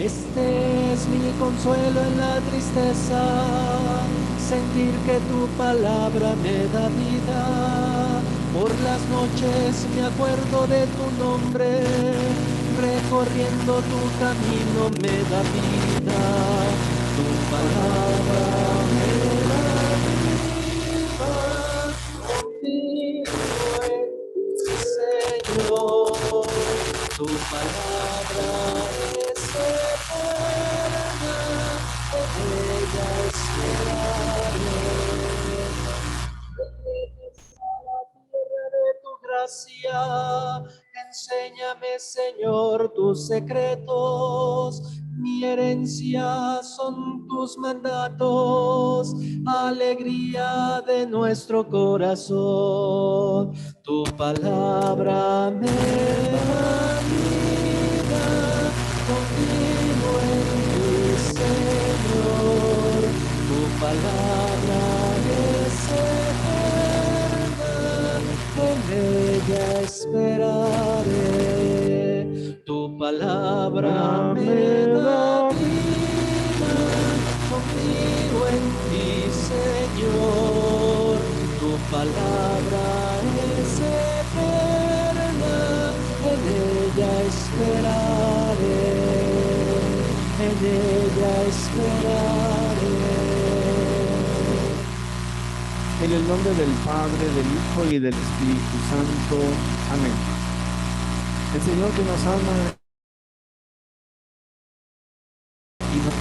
Este es mi consuelo en la tristeza, sentir que tu palabra me da vida. Por las noches me acuerdo de tu nombre, recorriendo tu camino me da vida. Tu palabra me da vida, confío en ti, Señor. Tu palabra es eterna, en ella esperaré. Regresa a la tierra de tu gracia, enséñame, Señor, tus secretos. Mi herencia son tus mandatos, alegría de nuestro corazón. Tu palabra me da vida, confío en ti, Señor. Tu palabra es eterna, en ella esperaré. Tu palabra me da vida, confío en ti, Señor. Tu palabra es eterna, en ella esperaré, en ella esperaré. En el nombre del Padre, del Hijo y del Espíritu Santo. Amén. El Señor que nos ama y nos...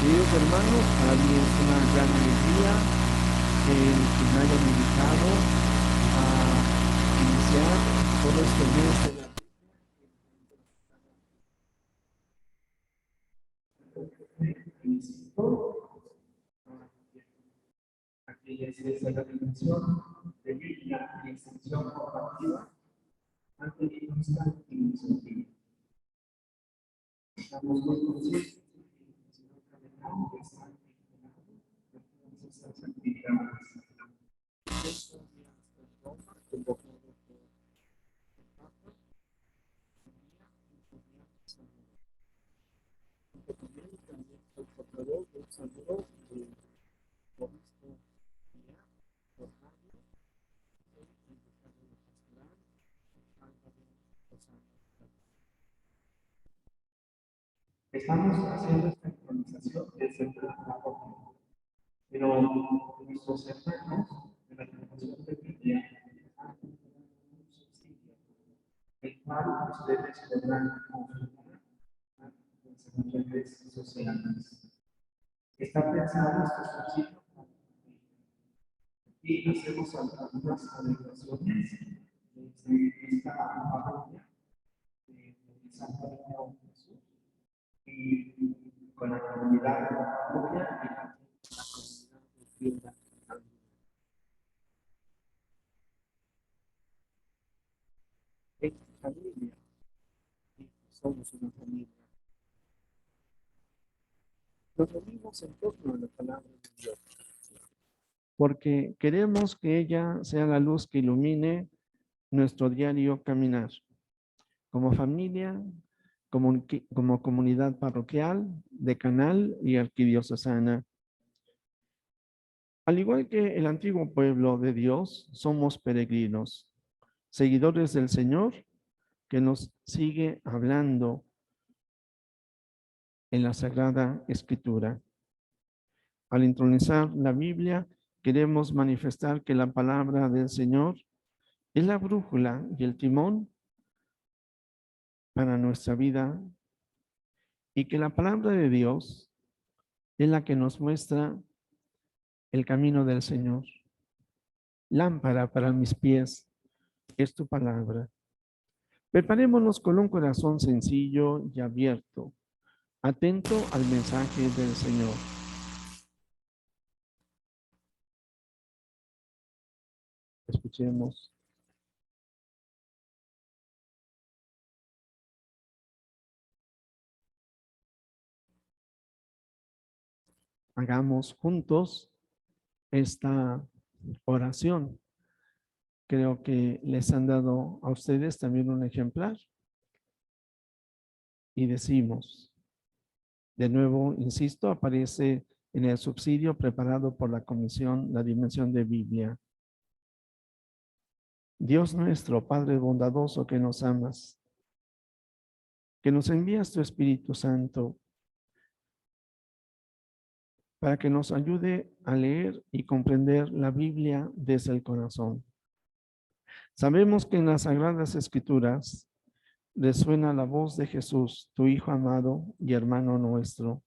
Queridos hermanos, para mí es una gran alegría el que me hayan invitado a iniciar todo este mes de la... Aquella es la dimensión de Biblia y extensión comparativa ante la constante iniciativa. Estamos muy conscientes de que el Señor cardenal está encargado de todas estas actividades. Estos días de Roma, convocado por el Papa, también el portador del saludo del obispo por radio, el secretario de Pastoral, Álvaro Lozano. Estamos haciendo esta actualización desde el trabajo, pero nuestros hermanos de la Fundación de Biblia han preparado un subsidio, el cual ustedes podrán consultar en las redes sociales. Está pensado este subsidio para y hacemos algunas adecuaciones desde esta parroquia de Santa María de Jesús y con la comunidad de la parroquia y también con la comunidad de Fielda. Es familia y somos una familia. Nos reunimos en torno a la palabra de Dios, porque queremos que ella sea la luz que ilumine nuestro diario caminar, como familia, como comunidad parroquial, decanal y arquidiocesana. Al igual que el antiguo pueblo de Dios, somos peregrinos, seguidores del Señor, que nos sigue hablando en la Sagrada Escritura. Al entronizar la Biblia, queremos manifestar que la palabra del Señor es la brújula y el timón para nuestra vida y que la palabra de Dios es la que nos muestra el camino del Señor. Lámpara para mis pies es tu palabra. Preparémonos con un corazón sencillo y abierto, atento al mensaje del Señor. Escuchemos. Hagamos juntos esta oración. Creo que les han dado a ustedes también un ejemplar. y decimos, de nuevo, insisto, aparece en el subsidio preparado por la Comisión La Dimensión de Biblia. Dios nuestro, Padre bondadoso que nos amas, que nos envías tu Espíritu Santo para que nos ayude a leer y comprender la Biblia desde el corazón. Sabemos que en las Sagradas Escrituras resuena la voz de Jesús, tu Hijo amado y hermano nuestro.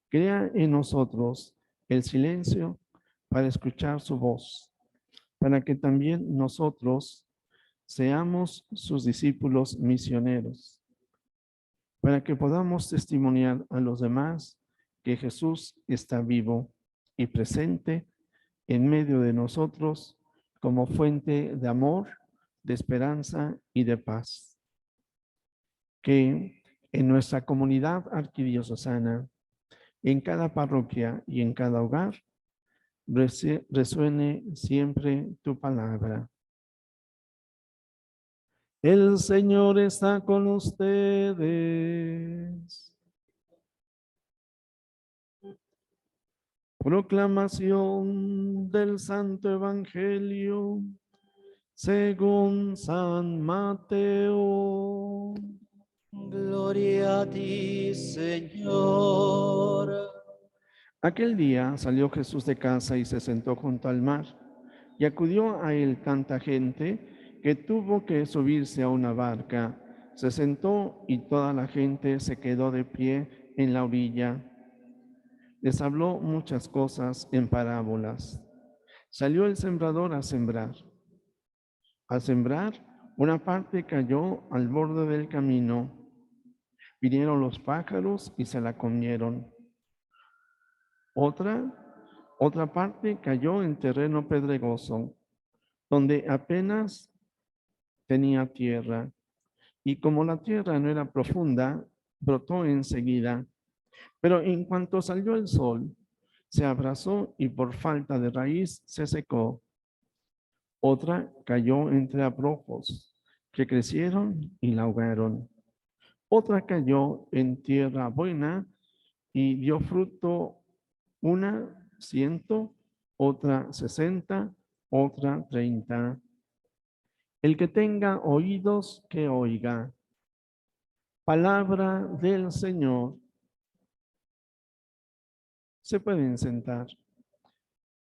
Crea en nosotros el silencio para escuchar su voz, para que también nosotros seamos sus discípulos misioneros, para que podamos testimoniar a los demás que Jesús está vivo y presente en medio de nosotros como fuente de amor, de esperanza y de paz. Que en nuestra comunidad arquidiocesana, en cada parroquia y en cada hogar, resuene siempre tu palabra. El Señor está con ustedes. Proclamación del Santo Evangelio según San Mateo. Gloria a ti, Señor. Aquel día salió Jesús de casa y se sentó junto al mar, y acudió a él tanta gente que tuvo que subirse a una barca. Se sentó y toda la gente se quedó de pie en la orilla. Les habló muchas cosas en parábolas. Salió el sembrador a sembrar. Al sembrar, una parte cayó al borde del camino. Vinieron los pájaros y se la comieron. Otra parte cayó en terreno pedregoso, donde apenas tenía tierra. Y como la tierra no era profunda, brotó enseguida. Pero en cuanto salió el sol, se abrazó y por falta de raíz se secó. Otra cayó entre abrojos, que crecieron y la ahogaron. Otra cayó en tierra buena y dio fruto, una 100, otra 60, otra 30. El que tenga oídos, que oiga. Palabra del Señor. Se pueden sentar.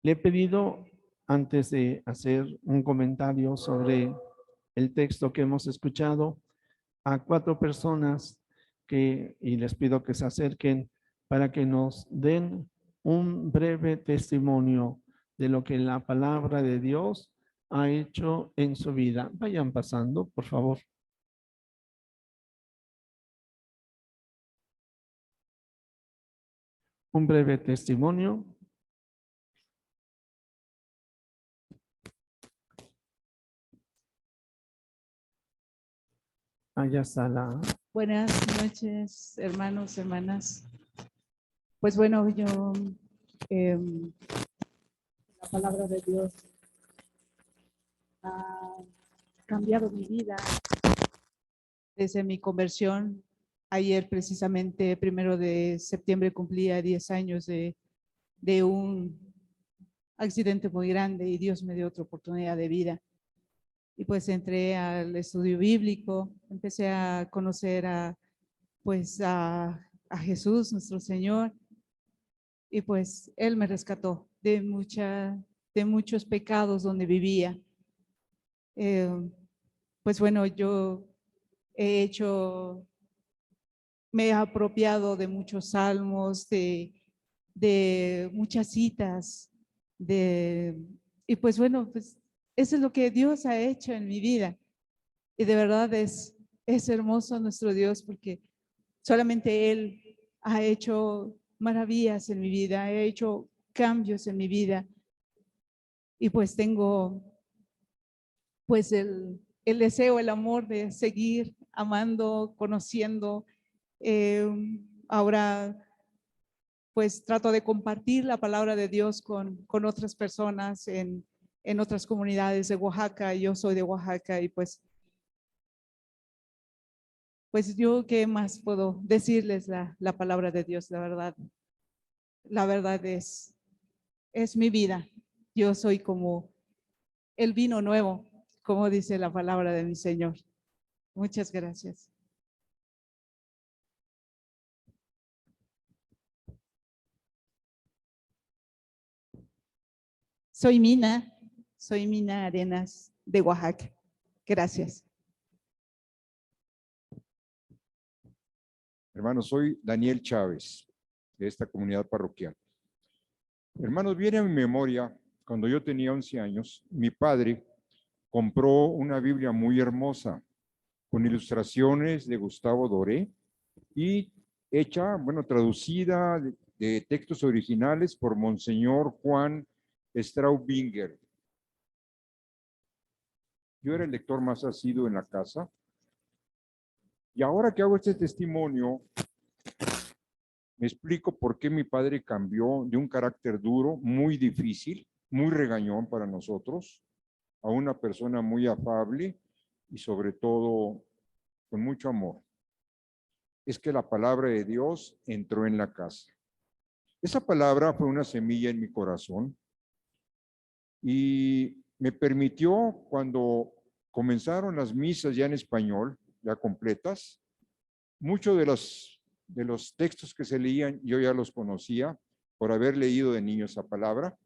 Le he pedido, antes de hacer un comentario sobre el texto que hemos escuchado, a 4 personas y les pido que se acerquen para que nos den un breve testimonio de lo que la palabra de Dios ha hecho en su vida. Vayan pasando, por favor. Un breve testimonio. Allá está la... Buenas noches, hermanos, hermanas. Pues bueno, yo, la palabra de Dios ha cambiado mi vida desde mi conversión. Ayer, precisamente, 1 de septiembre, cumplía 10 años de un accidente muy grande y Dios me dio otra oportunidad de vida. Y pues entré al estudio bíblico, empecé a conocer a Jesús, nuestro Señor, y pues Él me rescató de muchos pecados donde vivía. Pues bueno, yo me he apropiado de muchos salmos, de muchas citas, y pues bueno, pues eso es lo que Dios ha hecho en mi vida. Y de verdad es hermoso nuestro Dios, porque solamente Él ha hecho maravillas en mi vida, ha hecho cambios en mi vida. Y pues tengo pues el deseo, el amor de seguir amando, conociendo. Ahora pues trato de compartir la palabra de Dios con otras personas en otras comunidades de Oaxaca. Yo soy de Oaxaca y pues pues yo qué más puedo decirles la palabra de Dios, la verdad es mi vida. Yo soy como el vino nuevo, como dice la palabra de mi Señor. Muchas gracias. Soy Mina Arenas de Oaxaca. Gracias. Hermanos, soy Daniel Chávez, de esta comunidad parroquial. Hermanos, viene a mi memoria, cuando yo tenía 11 años, mi padre compró una Biblia muy hermosa, con ilustraciones de Gustavo Doré y hecha, bueno, traducida de textos originales por Monseñor Juan Straubinger. Yo era el lector más asiduo en la casa. Y ahora que hago este testimonio, me explico por qué mi padre cambió de un carácter duro, muy difícil, muy regañón para nosotros, a una persona muy afable y sobre todo con mucho amor. Es que la palabra de Dios entró en la casa. Esa palabra fue una semilla en mi corazón y me permitió, cuando comenzaron las misas ya en español, ya completas, muchos de los textos que se leían yo ya los conocía por haber leído de niño esa palabra.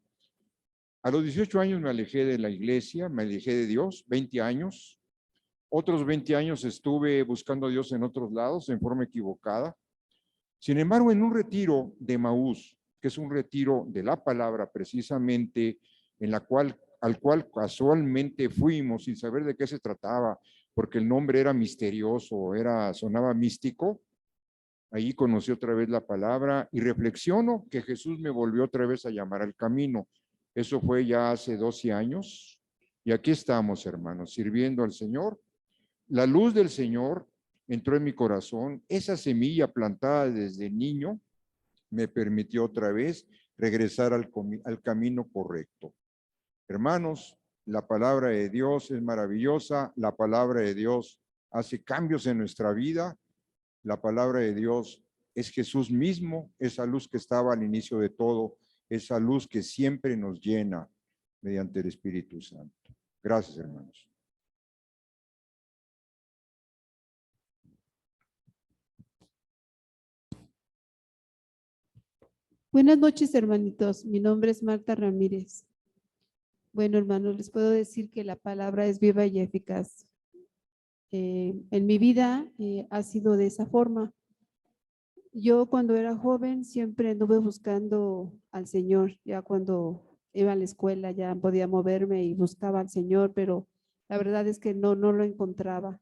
A los 18 años me alejé de la iglesia, me alejé de Dios, 20 años. Otros 20 años estuve buscando a Dios en otros lados, en forma equivocada. Sin embargo, en un retiro de Maús, que es un retiro de la palabra precisamente, al cual casualmente fuimos sin saber de qué se trataba, porque el nombre era misterioso, sonaba místico. Ahí conocí otra vez la palabra y reflexiono que Jesús me volvió otra vez a llamar al camino. Eso fue ya hace 12 años y aquí estamos, hermanos, sirviendo al Señor. La luz del Señor entró en mi corazón. Esa semilla plantada desde niño me permitió otra vez regresar al camino correcto. Hermanos, la palabra de Dios es maravillosa. La palabra de Dios hace cambios en nuestra vida. La palabra de Dios es Jesús mismo, esa luz que estaba al inicio de todo, esa luz que siempre nos llena mediante el Espíritu Santo. Gracias, hermanos. Buenas noches, hermanitos. Mi nombre es Marta Ramírez. Bueno, hermanos, les puedo decir que la palabra es viva y eficaz. En mi vida ha sido de esa forma. Yo cuando era joven siempre anduve buscando al Señor. Ya cuando iba a la escuela ya podía moverme y buscaba al Señor, pero la verdad es que no lo encontraba.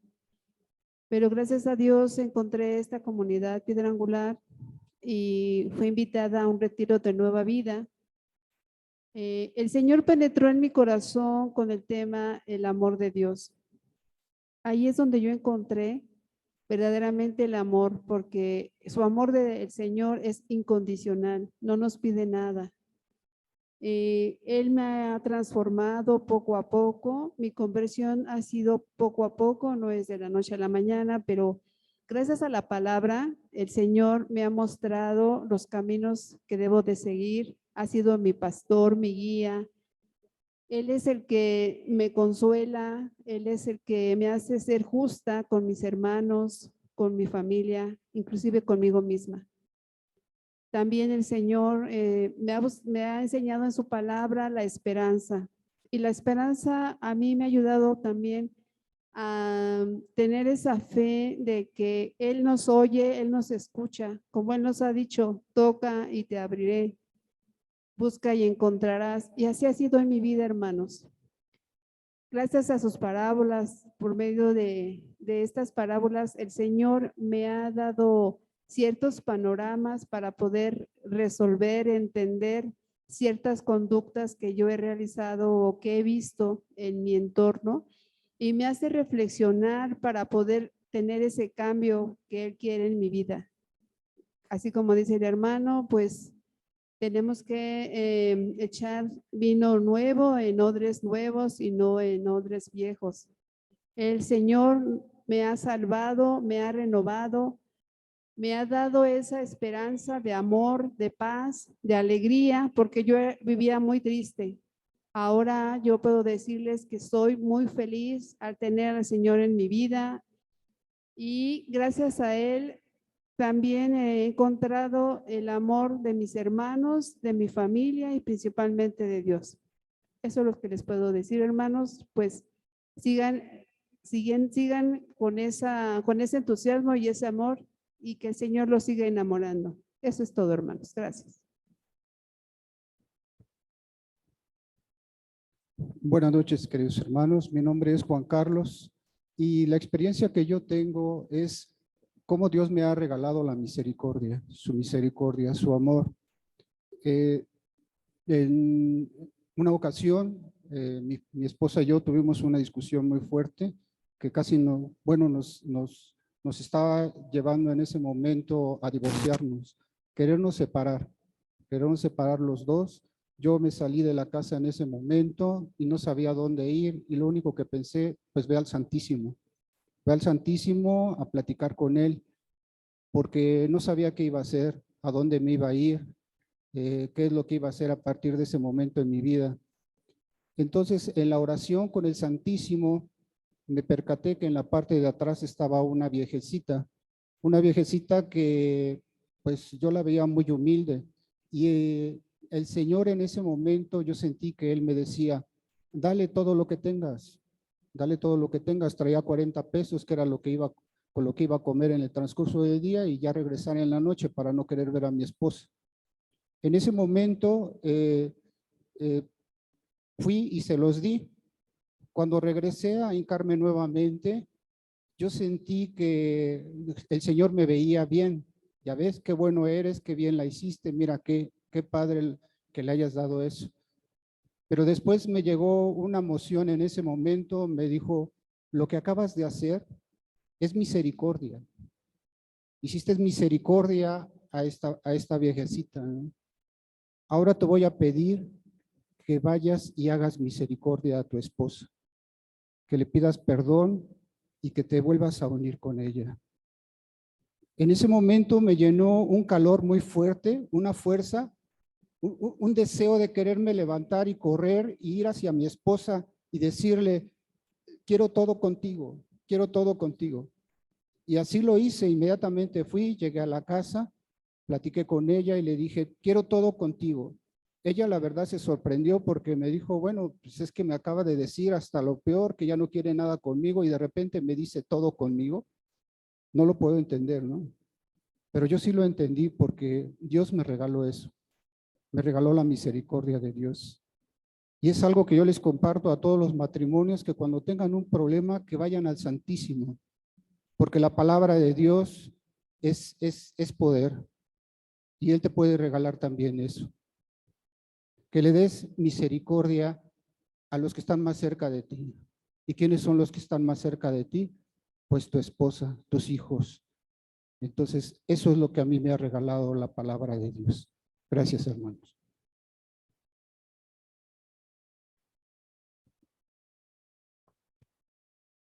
Pero gracias a Dios encontré esta comunidad Piedra Angular y fui invitada a un retiro de Nueva Vida. El Señor penetró en mi corazón con el tema el amor de Dios. Ahí es donde yo encontré verdaderamente el amor, porque su amor del Señor es incondicional, no nos pide nada. Él me ha transformado poco a poco, mi conversión ha sido poco a poco, no es de la noche a la mañana, pero gracias a la palabra, el Señor me ha mostrado los caminos que debo de seguir, ha sido mi pastor, mi guía. Él es el que me consuela, Él es el que me hace ser justa con mis hermanos, con mi familia, inclusive conmigo misma. También el Señor me ha enseñado en su palabra la esperanza. Y la esperanza a mí me ha ayudado también a tener esa fe de que Él nos oye, Él nos escucha. Como Él nos ha dicho, toca y te abriré. Busca y encontrarás. Y así ha sido en mi vida, hermanos. Gracias a sus parábolas, por medio de estas parábolas, el Señor me ha dado ciertos panoramas para poder resolver, entender ciertas conductas que yo he realizado o que he visto en mi entorno y me hace reflexionar para poder tener ese cambio que Él quiere en mi vida. Así como dice el hermano, pues tenemos que echar vino nuevo en odres nuevos y no en odres viejos. El Señor me ha salvado, me ha renovado, me ha dado esa esperanza de amor, de paz, de alegría, porque yo vivía muy triste. Ahora yo puedo decirles que soy muy feliz al tener al Señor en mi vida y gracias a Él también he encontrado el amor de mis hermanos, de mi familia y principalmente de Dios. Eso es lo que les puedo decir, hermanos, pues sigan con ese entusiasmo y ese amor y que el Señor los siga enamorando. Eso es todo, hermanos. Gracias. Buenas noches, queridos hermanos. Mi nombre es Juan Carlos y la experiencia que yo tengo es cómo Dios me ha regalado la misericordia, su amor. En una ocasión, mi esposa y yo tuvimos una discusión muy fuerte que casi nos estaba llevando en ese momento a divorciarnos, querernos separar los dos. Yo me salí de la casa en ese momento y no sabía dónde ir y lo único que pensé, pues ve al Santísimo a platicar con él, porque no sabía qué iba a hacer, a dónde me iba a ir, qué es lo que iba a hacer a partir de ese momento en mi vida. Entonces, en la oración con el Santísimo, me percaté que en la parte de atrás estaba una viejecita que pues yo la veía muy humilde y el Señor en ese momento yo sentí que Él me decía, dale todo lo que tengas, traía 40 pesos que era con lo que iba a comer en el transcurso del día y ya regresar en la noche para no querer ver a mi esposa. En ese momento fui y se los di. Cuando regresé a hincarme nuevamente, yo sentí que el Señor me veía bien. Ya ves, qué bueno eres, qué bien la hiciste, mira qué padre que le hayas dado eso. Pero después me llegó una emoción en ese momento, me dijo, lo que acabas de hacer es misericordia. Hiciste misericordia a esta viejecita, ¿no? Ahora te voy a pedir que vayas y hagas misericordia a tu esposa, que le pidas perdón y que te vuelvas a unir con ella. En ese momento me llenó un calor muy fuerte, una fuerza, un deseo de quererme levantar y correr e ir hacia mi esposa y decirle, quiero todo contigo, quiero todo contigo. Y así lo hice, inmediatamente fui, llegué a la casa, platiqué con ella y le dije, quiero todo contigo. Ella la verdad se sorprendió porque me dijo, bueno, pues es que me acaba de decir hasta lo peor, que ya no quiere nada conmigo y de repente me dice todo conmigo. No lo puedo entender, ¿no? Pero yo sí lo entendí porque Dios me regaló eso. Me regaló la misericordia de Dios. Y es algo que yo les comparto a todos los matrimonios, que cuando tengan un problema, que vayan al Santísimo, porque la palabra de Dios es poder y Él te puede regalar también eso. Que le des misericordia a los que están más cerca de ti. ¿Y quiénes son los que están más cerca de ti? Pues tu esposa, tus hijos. Entonces, eso es lo que a mí me ha regalado la palabra de Dios. Gracias, hermanos.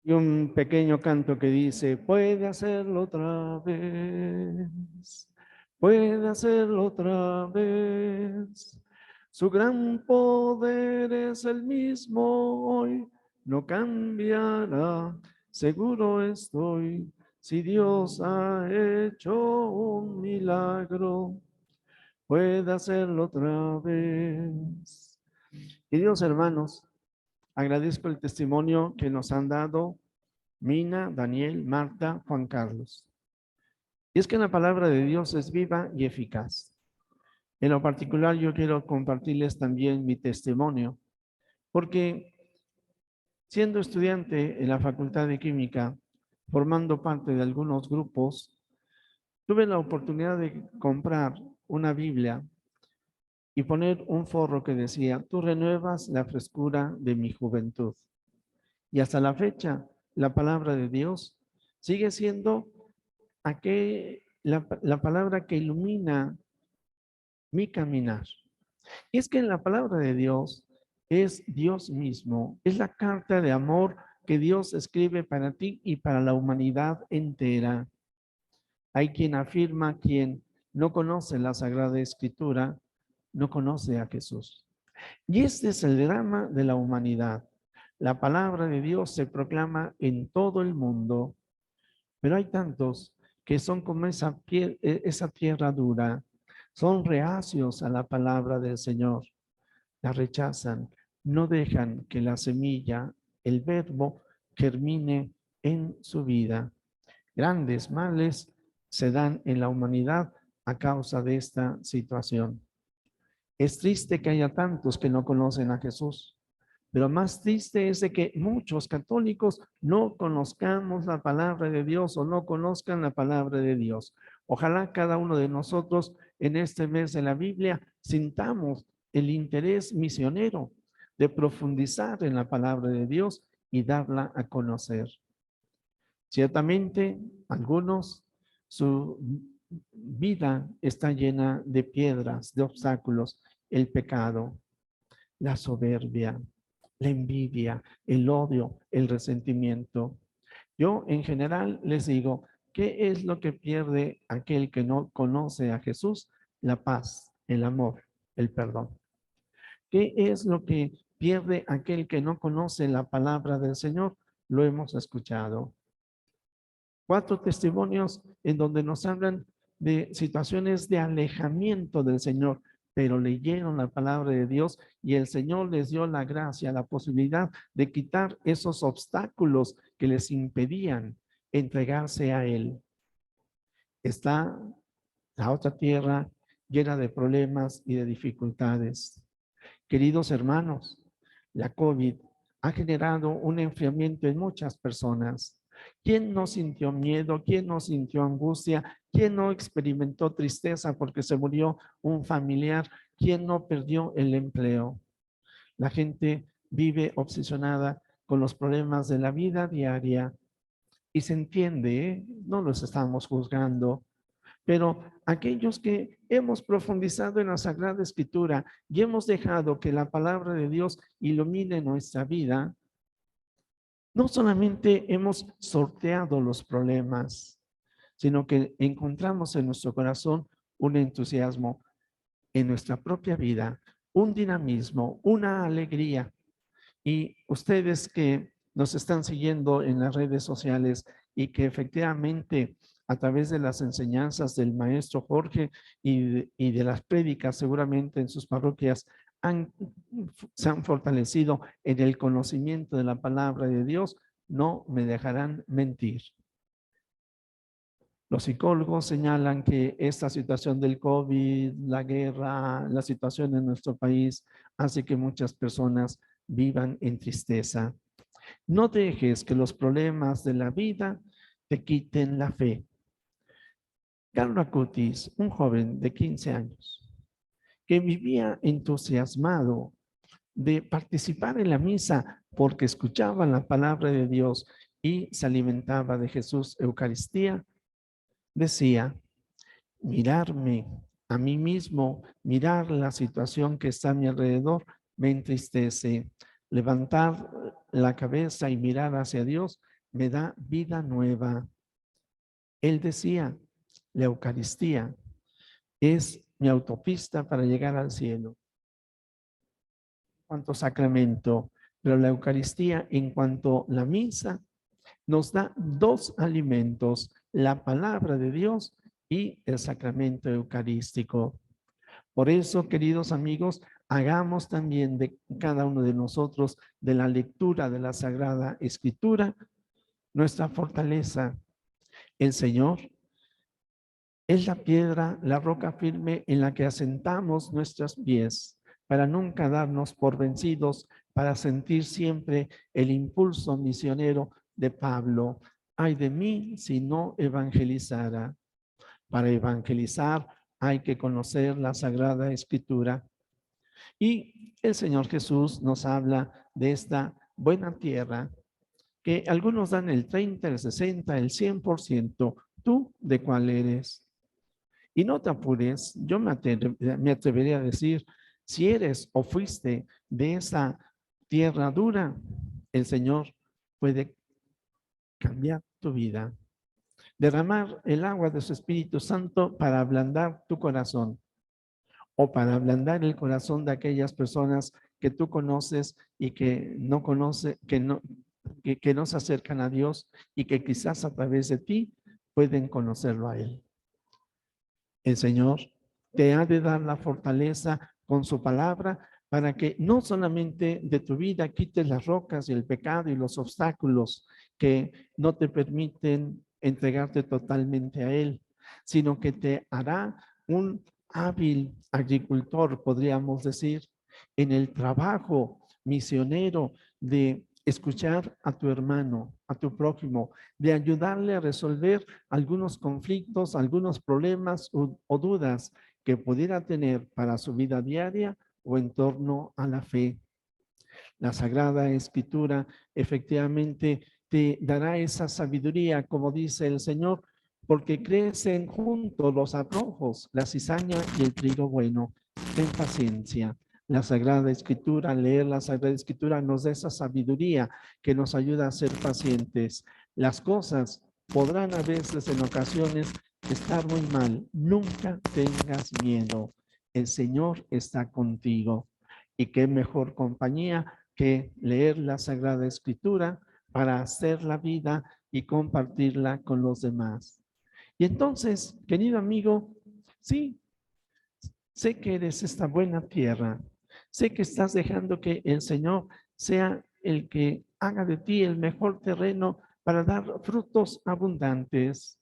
Y un pequeño canto que dice, puede hacerlo otra vez, puede hacerlo otra vez. Su gran poder es el mismo hoy, no cambiará, seguro estoy. Si Dios ha hecho un milagro, puede hacerlo otra vez. Queridos hermanos, agradezco el testimonio que nos han dado Mina, Daniel, Marta, Juan Carlos. Y es que la palabra de Dios es viva y eficaz. En lo particular, yo quiero compartirles también mi testimonio, porque siendo estudiante en la Facultad de Química, formando parte de algunos grupos, tuve la oportunidad de comprar una Biblia y poner un forro que decía, tú renuevas la frescura de mi juventud. Y hasta la fecha, la palabra de Dios sigue siendo la palabra que ilumina mi caminar. Y es que la palabra de Dios es Dios mismo, es la carta de amor que Dios escribe para ti y para la humanidad entera. Hay quien afirma, quien no conoce la Sagrada Escritura, no conoce a Jesús. Y este es el drama de la humanidad. La palabra de Dios se proclama en todo el mundo, pero hay tantos que son como esa tierra dura, son reacios a la palabra del Señor, la rechazan, no dejan que la semilla, el verbo, germine en su vida. Grandes males se dan en la humanidad a causa de esta situación. Es triste que haya tantos que no conocen a Jesús, pero más triste es de que muchos católicos no conozcamos la palabra de Dios o no conozcan la palabra de Dios. Ojalá cada uno de nosotros en este mes de la Biblia sintamos el interés misionero de profundizar en la palabra de Dios y darla a conocer. Ciertamente, algunos, su vida está llena de piedras, de obstáculos, el pecado, la soberbia, la envidia, el odio, el resentimiento. Yo en general les digo, ¿qué es lo que pierde aquel que no conoce a Jesús? La paz, el amor, el perdón. ¿Qué es lo que pierde aquel que no conoce la palabra del Señor? Lo hemos escuchado. 4 testimonios en donde nos hablan de situaciones de alejamiento del Señor, pero leyeron la palabra de Dios y el Señor les dio la gracia, la posibilidad de quitar esos obstáculos que les impedían entregarse a Él. Está la otra tierra llena de problemas y de dificultades. Queridos hermanos, la COVID ha generado un enfriamiento en muchas personas. ¿Quién no sintió miedo? ¿Quién no sintió angustia? ¿Quién no experimentó tristeza porque se murió un familiar? ¿Quién no perdió el empleo? La gente vive obsesionada con los problemas de la vida diaria y se entiende, ¿eh? No los estamos juzgando, pero aquellos que hemos profundizado en la Sagrada Escritura y hemos dejado que la palabra de Dios ilumine nuestra vida, no solamente hemos sorteado los problemas, sino que encontramos en nuestro corazón un entusiasmo en nuestra propia vida, un dinamismo, una alegría. Y ustedes que nos están siguiendo en las redes sociales y que efectivamente a través de las enseñanzas del maestro Jorge y de las prédicas seguramente en sus parroquias se han fortalecido en el conocimiento de la palabra de Dios, no me dejarán mentir. Los psicólogos señalan que esta situación del COVID, la guerra, la situación en nuestro país hace que muchas personas vivan en tristeza. No dejes que los problemas de la vida te quiten la fe. Carlo Acutis, un joven de 15 años, que vivía entusiasmado de participar en la misa porque escuchaba la palabra de Dios y se alimentaba de Jesús Eucaristía, decía, mirarme a mí mismo, mirar la situación que está a mi alrededor, me entristece. Levantar la cabeza y mirar hacia Dios me da vida nueva. Él decía, la Eucaristía es mi autopista para llegar al cielo. En cuanto sacramento, pero la Eucaristía en cuanto la misa nos da 2 alimentos, la palabra de Dios y el sacramento eucarístico. Por eso, queridos amigos, hagamos también de cada uno de nosotros de la lectura de la Sagrada Escritura nuestra fortaleza. El Señor es la piedra, la roca firme en la que asentamos nuestros pies para nunca darnos por vencidos, para sentir siempre el impulso misionero de Pablo. Ay de mí si no evangelizara. Para evangelizar hay que conocer la Sagrada Escritura. Y el Señor Jesús nos habla de esta buena tierra que algunos dan el 30, el 60, el 100%. ¿Tú de cuál eres? Y no te apures, yo me atrevería a decir, si eres o fuiste de esa tierra dura, el Señor puede cambiar tu vida. Derramar el agua de su Espíritu Santo para ablandar tu corazón o para ablandar el corazón de aquellas personas que tú conoces y que no que no se acercan a Dios y que quizás a través de ti pueden conocerlo a Él. El Señor te ha de dar la fortaleza con su palabra para que no solamente de tu vida quites las rocas y el pecado y los obstáculos que no te permiten entregarte totalmente a Él, sino que te hará un hábil agricultor, podríamos decir, en el trabajo misionero de escuchar a tu hermano, a tu prójimo, de ayudarle a resolver algunos conflictos, algunos problemas o dudas que pudiera tener para su vida diaria o en torno a la fe. La Sagrada Escritura efectivamente te dará esa sabiduría, como dice el Señor, porque crecen juntos los abrojos, la cizaña y el trigo bueno. Ten paciencia. La Sagrada Escritura, leer la Sagrada Escritura nos da esa sabiduría que nos ayuda a ser pacientes. Las cosas podrán a veces en ocasiones estar muy mal. Nunca tengas miedo. El Señor está contigo. Y qué mejor compañía que leer la Sagrada Escritura para hacer la vida y compartirla con los demás. Y entonces, querido amigo, sí, sé que eres esta buena tierra. Sé que estás dejando que el Señor sea el que haga de ti el mejor terreno para dar frutos abundantes.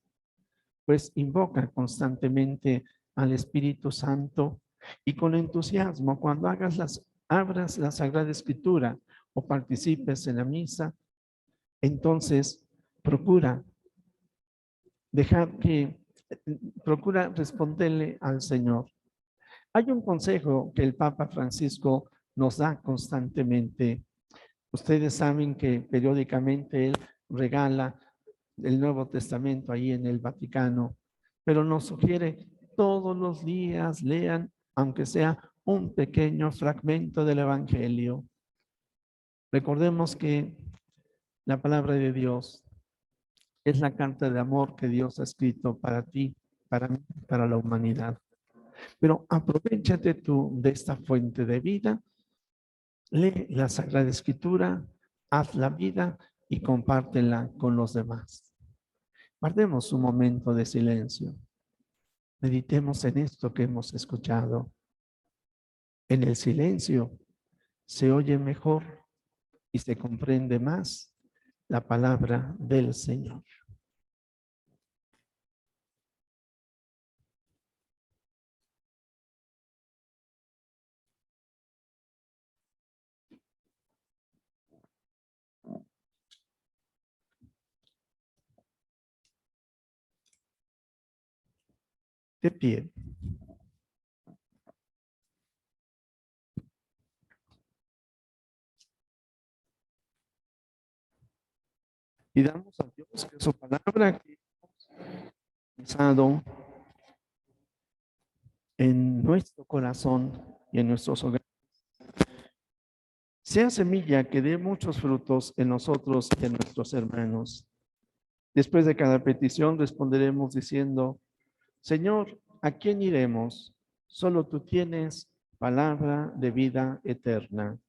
Pues invoca constantemente al Espíritu Santo y con entusiasmo cuando abras la Sagrada Escritura o participes en la misa, entonces procura procura responderle al Señor. Hay un consejo que el Papa Francisco nos da constantemente. Ustedes saben que periódicamente él regala el Nuevo Testamento ahí en el Vaticano, pero nos sugiere todos los días lean, aunque sea un pequeño fragmento del Evangelio. Recordemos que la palabra de Dios es la carta de amor que Dios ha escrito para ti, para mí, para la humanidad. Pero aprovéchate tú de esta fuente de vida, lee la Sagrada Escritura, haz la vida y compártela con los demás. Guardemos un momento de silencio. Meditemos en esto que hemos escuchado. En el silencio se oye mejor y se comprende más la palabra del Señor. De pie. Y damos a Dios que su palabra que hemos pensado en nuestro corazón y en nuestros hogares sea semilla que dé muchos frutos en nosotros y en nuestros hermanos. Después de cada petición responderemos diciendo: Señor, ¿a quién iremos? Solo tú tienes palabra de vida eterna.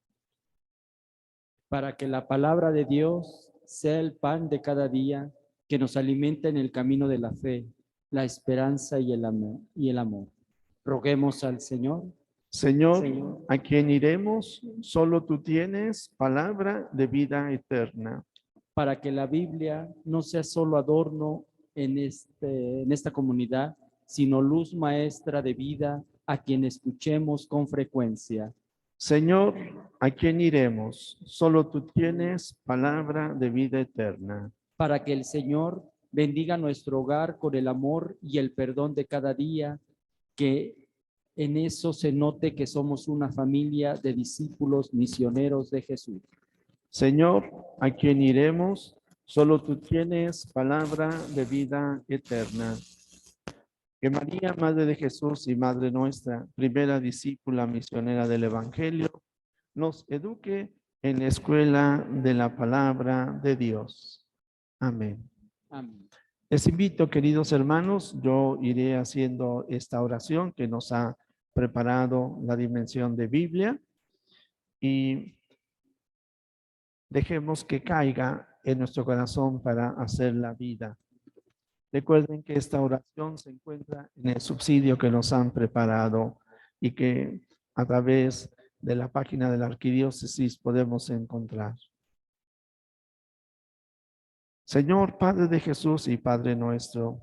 Para que la palabra de Dios sea el pan de cada día que nos alimenta en el camino de la fe, la esperanza y el amor. Roguemos al Señor. Señor, ¿a quién iremos? Solo tú tienes palabra de vida eterna. Para que la Biblia no sea solo adorno en esta comunidad, sino luz maestra de vida a quien escuchemos con frecuencia. Señor, ¿a quién iremos? Solo tú tienes palabra de vida eterna. Para que el Señor bendiga nuestro hogar con el amor y el perdón de cada día, que en eso se note que somos una familia de discípulos misioneros de Jesús. Señor, ¿a quién iremos? Solo tú tienes palabra de vida eterna. Que María, Madre de Jesús y Madre nuestra, primera discípula misionera del Evangelio, nos eduque en la escuela de la palabra de Dios. Amén. Amén. Les invito, queridos hermanos, yo iré haciendo esta oración que nos ha preparado la dimensión de Biblia y dejemos que caiga en nuestro corazón para hacer la vida. Recuerden que esta oración se encuentra en el subsidio que nos han preparado y que a través de la página de la arquidiócesis podemos encontrar. Señor, Padre de Jesús y Padre nuestro,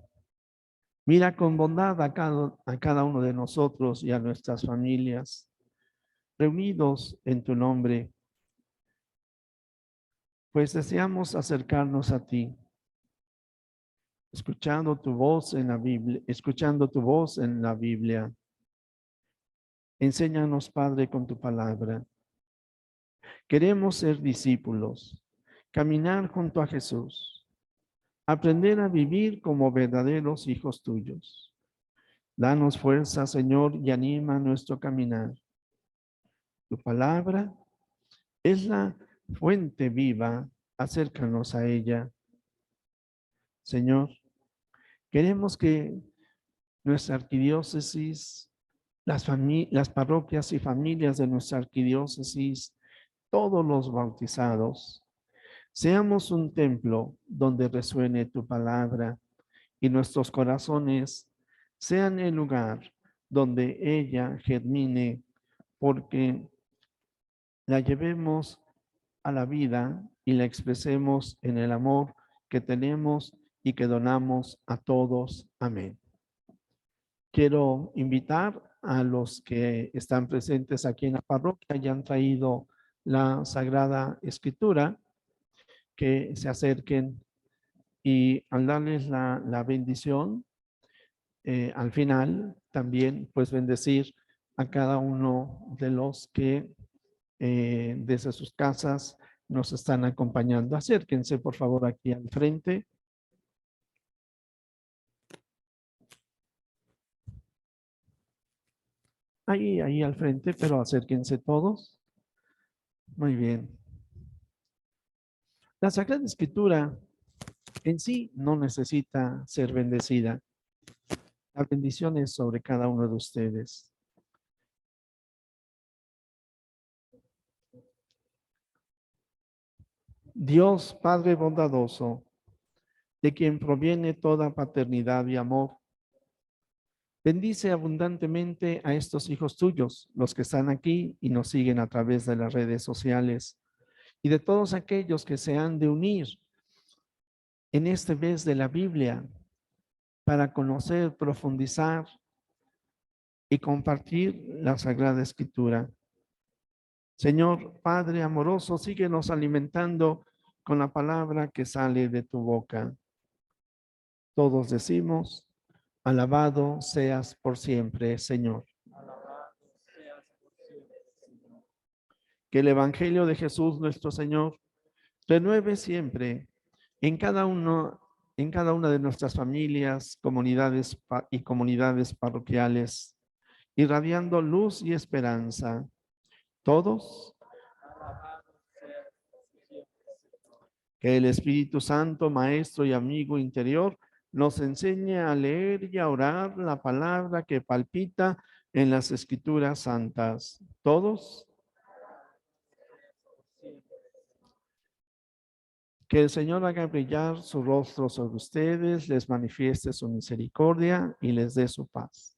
mira con bondad a cada uno de nosotros y a nuestras familias, reunidos en tu nombre, pues deseamos acercarnos a ti, escuchando tu voz en la Biblia, Enséñanos, Padre, con tu palabra. Queremos ser discípulos, caminar junto a Jesús, aprender a vivir como verdaderos hijos tuyos. Danos fuerza, Señor, y anima nuestro caminar. Tu palabra es la fuente viva, acércanos a ella. Señor, queremos que nuestra arquidiócesis, las parroquias y familias de nuestra arquidiócesis, todos los bautizados, seamos un templo donde resuene tu palabra y nuestros corazones sean el lugar donde ella germine, porque la llevemos a la vida y la expresemos en el amor que tenemos y que donamos a todos. Amén. Quiero invitar a los que están presentes aquí en la parroquia y han traído la Sagrada Escritura, que se acerquen y al darles la bendición, al final también pues bendecir a cada uno de los que desde sus casas nos están acompañando. Acérquense por favor aquí al frente. Ahí al frente, pero acérquense todos. Muy bien. La Sagrada Escritura en sí no necesita ser bendecida. La bendición es sobre cada uno de ustedes. Dios Padre bondadoso, de quien proviene toda paternidad y amor, bendice abundantemente a estos hijos tuyos, los que están aquí y nos siguen a través de las redes sociales, y de todos aquellos que se han de unir en este mes de la Biblia para conocer, profundizar y compartir la Sagrada Escritura. Señor Padre amoroso, síguenos alimentando con la palabra que sale de tu boca. Todos decimos, alabado seas por siempre, Señor. Que el Evangelio de Jesús nuestro Señor renueve siempre en cada una de nuestras familias, comunidades y comunidades parroquiales, irradiando luz y esperanza. Todos. Que el Espíritu Santo, Maestro y amigo interior, nos enseñe a leer y a orar la palabra que palpita en las Escrituras Santas. Todos. Que el Señor haga brillar su rostro sobre ustedes, les manifieste su misericordia y les dé su paz.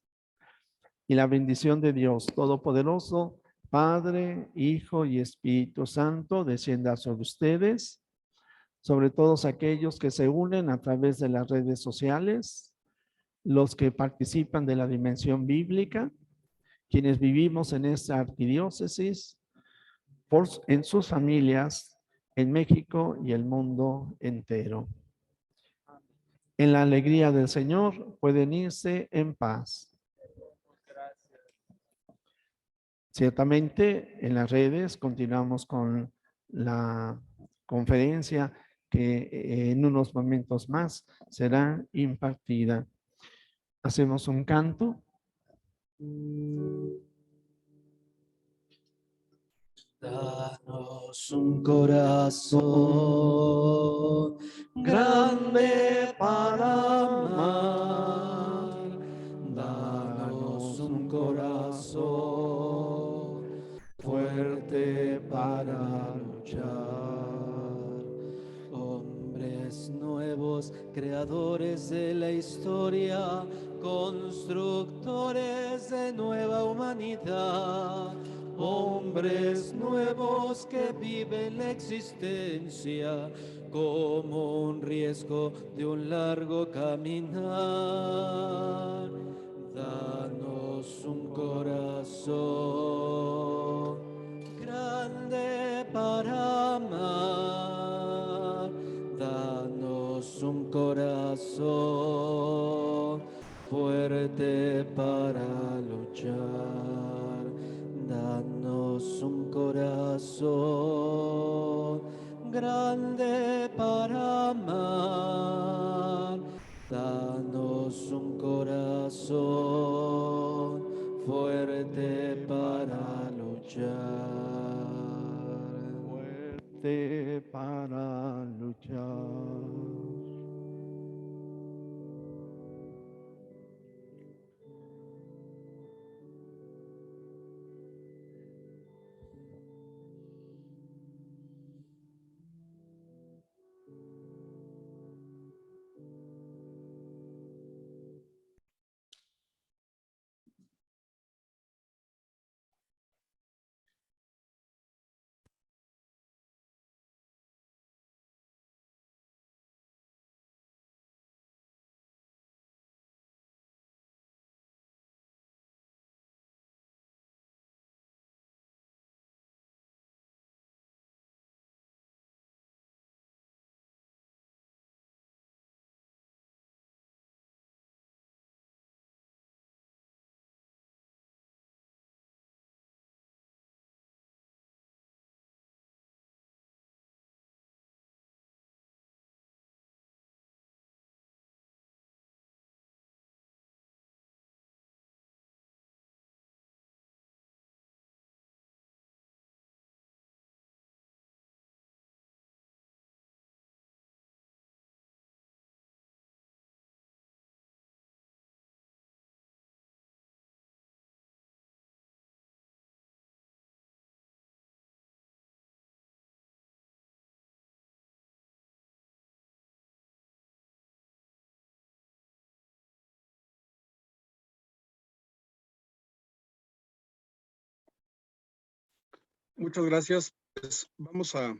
Y la bendición de Dios Todopoderoso, Padre, Hijo y Espíritu Santo, descienda sobre ustedes, sobre todos aquellos que se unen a través de las redes sociales, los que participan de la dimensión bíblica, quienes vivimos en esta arquidiócesis, en sus familias, en México y el mundo entero. En la alegría del Señor pueden irse en paz. Ciertamente en las redes continuamos con la conferencia que en unos momentos más será impartida. Hacemos un canto. Danos un corazón grande para amar. Danos un corazón fuerte para luchar. Hombres nuevos, creadores de la historia, constructores de nueva humanidad. Hombres nuevos que viven la existencia como un riesgo de un largo caminar. Danos un corazón grande para amar. Danos un corazón fuerte para luchar. Danos un corazón grande para amar. Danos un corazón fuerte para luchar. Fuerte para luchar. Muchas gracias. Pues vamos a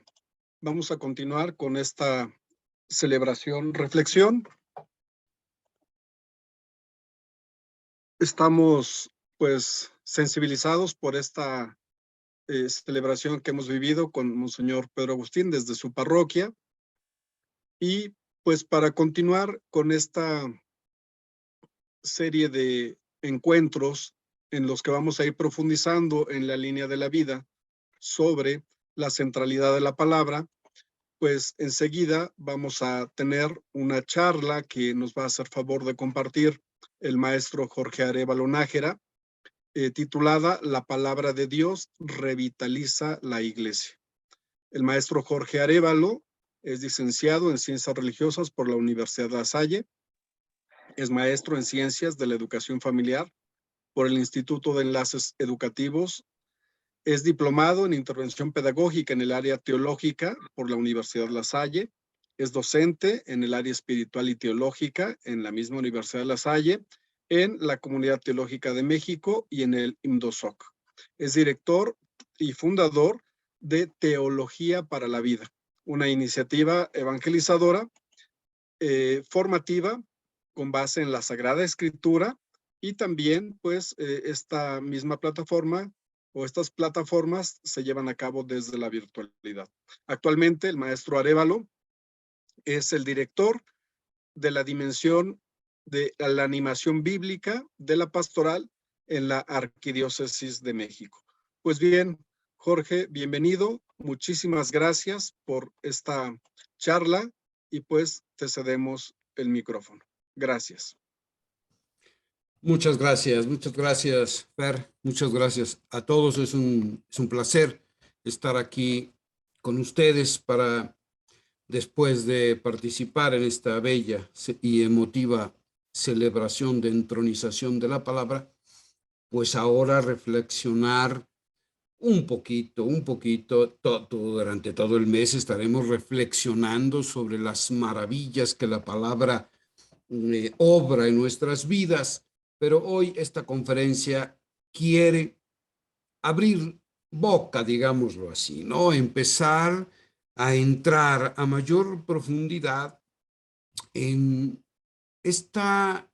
continuar con esta celebración, reflexión. Estamos pues sensibilizados por esta celebración que hemos vivido con Monseñor Pedro Agustín desde su parroquia. Y pues para continuar con esta serie de encuentros en los que vamos a ir profundizando en la línea de la vida sobre la centralidad de la palabra, pues enseguida vamos a tener una charla que nos va a hacer favor de compartir el maestro Jorge Arévalo Nájera, titulada La palabra de Dios revitaliza la iglesia. El maestro Jorge Arévalo es licenciado en Ciencias Religiosas por la Universidad de La Salle, es maestro en Ciencias de la Educación Familiar por el Instituto de Enlaces Educativos, es diplomado en Intervención Pedagógica en el área teológica por la Universidad de La Salle, es docente en el área espiritual y teológica en la misma Universidad de La Salle, en la Comunidad Teológica de México y en el IMDOSOC. Es director y fundador de Teología para la Vida, una iniciativa evangelizadora, formativa, con base en la Sagrada Escritura, y también pues esta misma plataforma o estas plataformas se llevan a cabo desde la virtualidad. Actualmente el maestro Arévalo es el director de la dimensión de la animación bíblica de la pastoral en la Arquidiócesis de México. Pues bien, Jorge, bienvenido. Muchísimas gracias por esta charla y pues te cedemos el micrófono. Gracias. Muchas gracias, Fer. Muchas gracias a todos. Es un placer estar aquí con ustedes para, después de participar en esta bella y emotiva celebración de entronización de la palabra, pues ahora reflexionar un poquito, durante todo el mes estaremos reflexionando sobre las maravillas que la palabra obra en nuestras vidas, pero hoy esta conferencia quiere abrir boca, digámoslo así, ¿no? Empezar a entrar a mayor profundidad en esta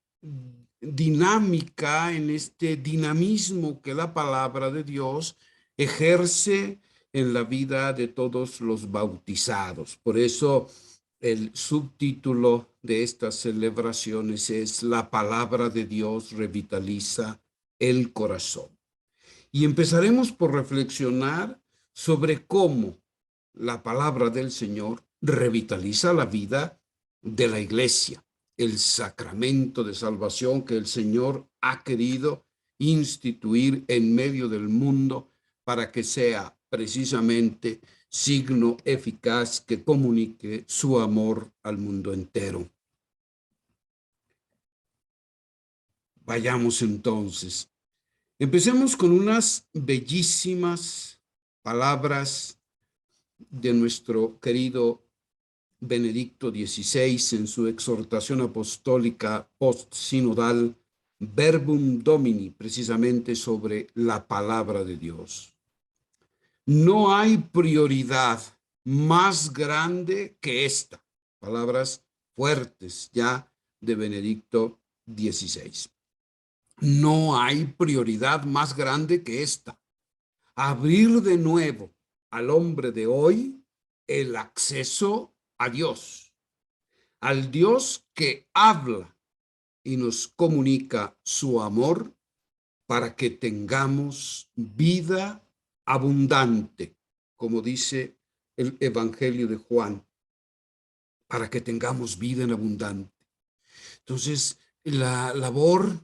dinámica, en este dinamismo que la palabra de Dios ejerce en la vida de todos los bautizados. Por eso el subtítulo de estas celebraciones es La palabra de Dios revitaliza el corazón. Y empezaremos por reflexionar sobre cómo la palabra del Señor revitaliza la vida de la iglesia, el sacramento de salvación que el Señor ha querido instituir en medio del mundo para que sea precisamente signo eficaz que comunique su amor al mundo entero. Vayamos entonces. Empecemos con unas bellísimas palabras de nuestro querido Benedicto XVI en su exhortación apostólica post-sinodal Verbum Domini, precisamente sobre la palabra de Dios. No hay prioridad más grande que esta. Palabras fuertes ya de Benedicto XVI. No hay prioridad más grande que esta. Abrir de nuevo al hombre de hoy el acceso a Dios, al Dios que habla y nos comunica su amor para que tengamos vida abundante, como dice el Evangelio de Juan, para que tengamos vida en abundante. Entonces, la labor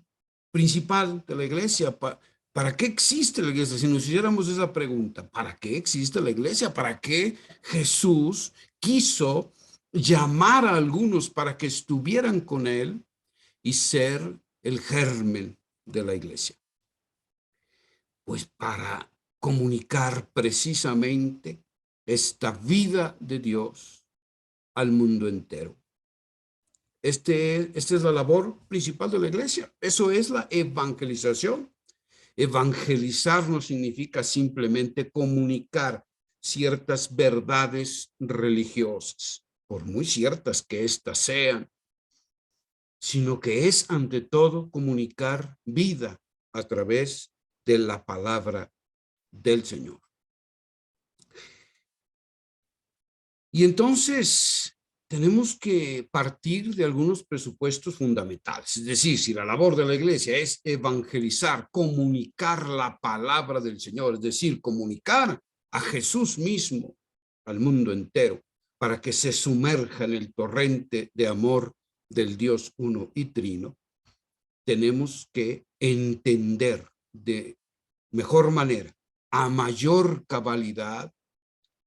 principal de la iglesia, ¿para qué existe la iglesia? Si nos hiciéramos esa pregunta, ¿para qué existe la iglesia? ¿Para qué Jesús quiso llamar a algunos para que estuvieran con él y ser el germen de la iglesia? Pues para comunicar precisamente esta vida de Dios al mundo entero. Esta es la labor principal de la iglesia. Eso es la evangelización. Evangelizar no significa simplemente comunicar ciertas verdades religiosas, por muy ciertas que éstas sean, sino que es ante todo comunicar vida a través de la palabra del Señor. Y entonces tenemos que partir de algunos presupuestos fundamentales. Es decir, si la labor de la iglesia es evangelizar, comunicar la palabra del Señor, es decir, comunicar a Jesús mismo al mundo entero para que se sumerja en el torrente de amor del Dios uno y trino, tenemos que entender de mejor manera, a mayor cabalidad,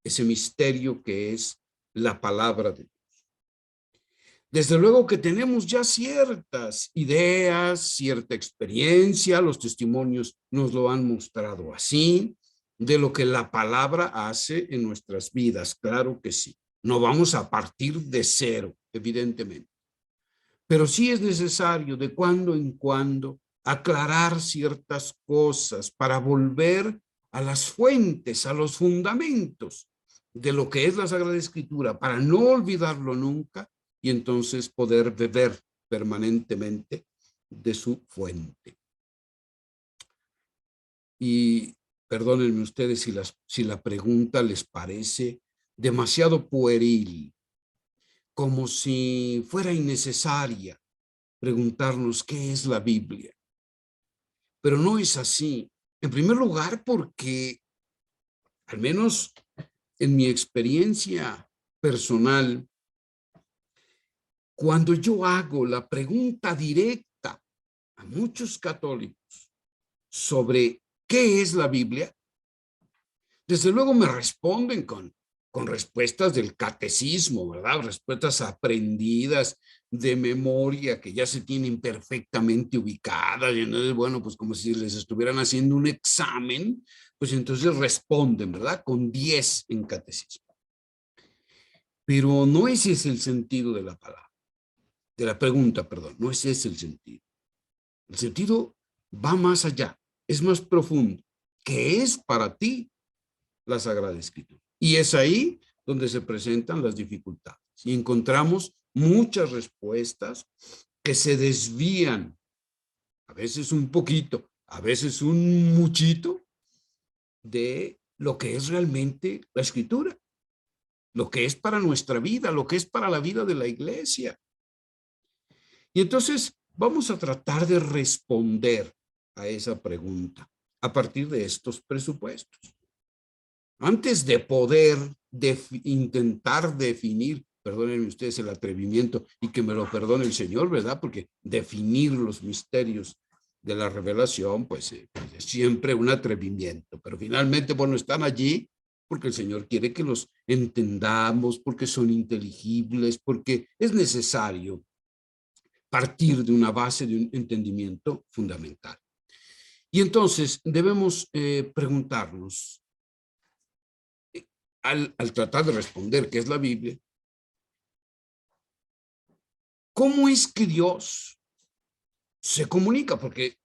ese misterio que es la palabra de Dios. Desde luego que tenemos ya ciertas ideas, cierta experiencia, los testimonios nos lo han mostrado así, de lo que la palabra hace en nuestras vidas, claro que sí. No vamos a partir de cero, evidentemente. Pero sí es necesario de cuando en cuando aclarar ciertas cosas para volver a las fuentes, a los fundamentos de lo que es la Sagrada Escritura, para no olvidarlo nunca y entonces poder beber permanentemente de su fuente. Y perdónenme ustedes si la pregunta les parece demasiado pueril, como si fuera innecesaria preguntarnos qué es la Biblia. Pero no es así. En primer lugar, porque al menos en mi experiencia personal, cuando yo hago la pregunta directa a muchos católicos sobre qué es la Biblia, Desde luego me responden con respuestas del catecismo, ¿verdad? Respuestas aprendidas de memoria que ya se tienen perfectamente ubicadas. Y entonces, bueno, pues como si les estuvieran haciendo un examen, pues entonces responden, ¿verdad? Con 10 en catecismo. Pero no ese es el sentido de la palabra, de la pregunta, perdón, no ese es el sentido. El sentido va más allá, es más profundo. ¿Qué es para ti la Sagrada Escritura? Y es ahí donde se presentan las dificultades. Y encontramos muchas respuestas que se desvían, a veces un poquito, a veces un muchito, de lo que es realmente la Escritura, lo que es para nuestra vida, lo que es para la vida de la iglesia. Y entonces vamos a tratar de responder a esa pregunta a partir de estos presupuestos. Antes de poder intentar definir, perdónenme ustedes el atrevimiento y que me lo perdone el Señor, ¿verdad? Porque definir los misterios de la revelación, pues es siempre un atrevimiento, pero finalmente, bueno, están allí porque el Señor quiere que los entendamos, porque son inteligibles, porque es necesario partir de una base de un entendimiento fundamental. Y entonces debemos preguntarnos, al tratar de responder qué es la Biblia, ¿cómo es que Dios se comunica? Porque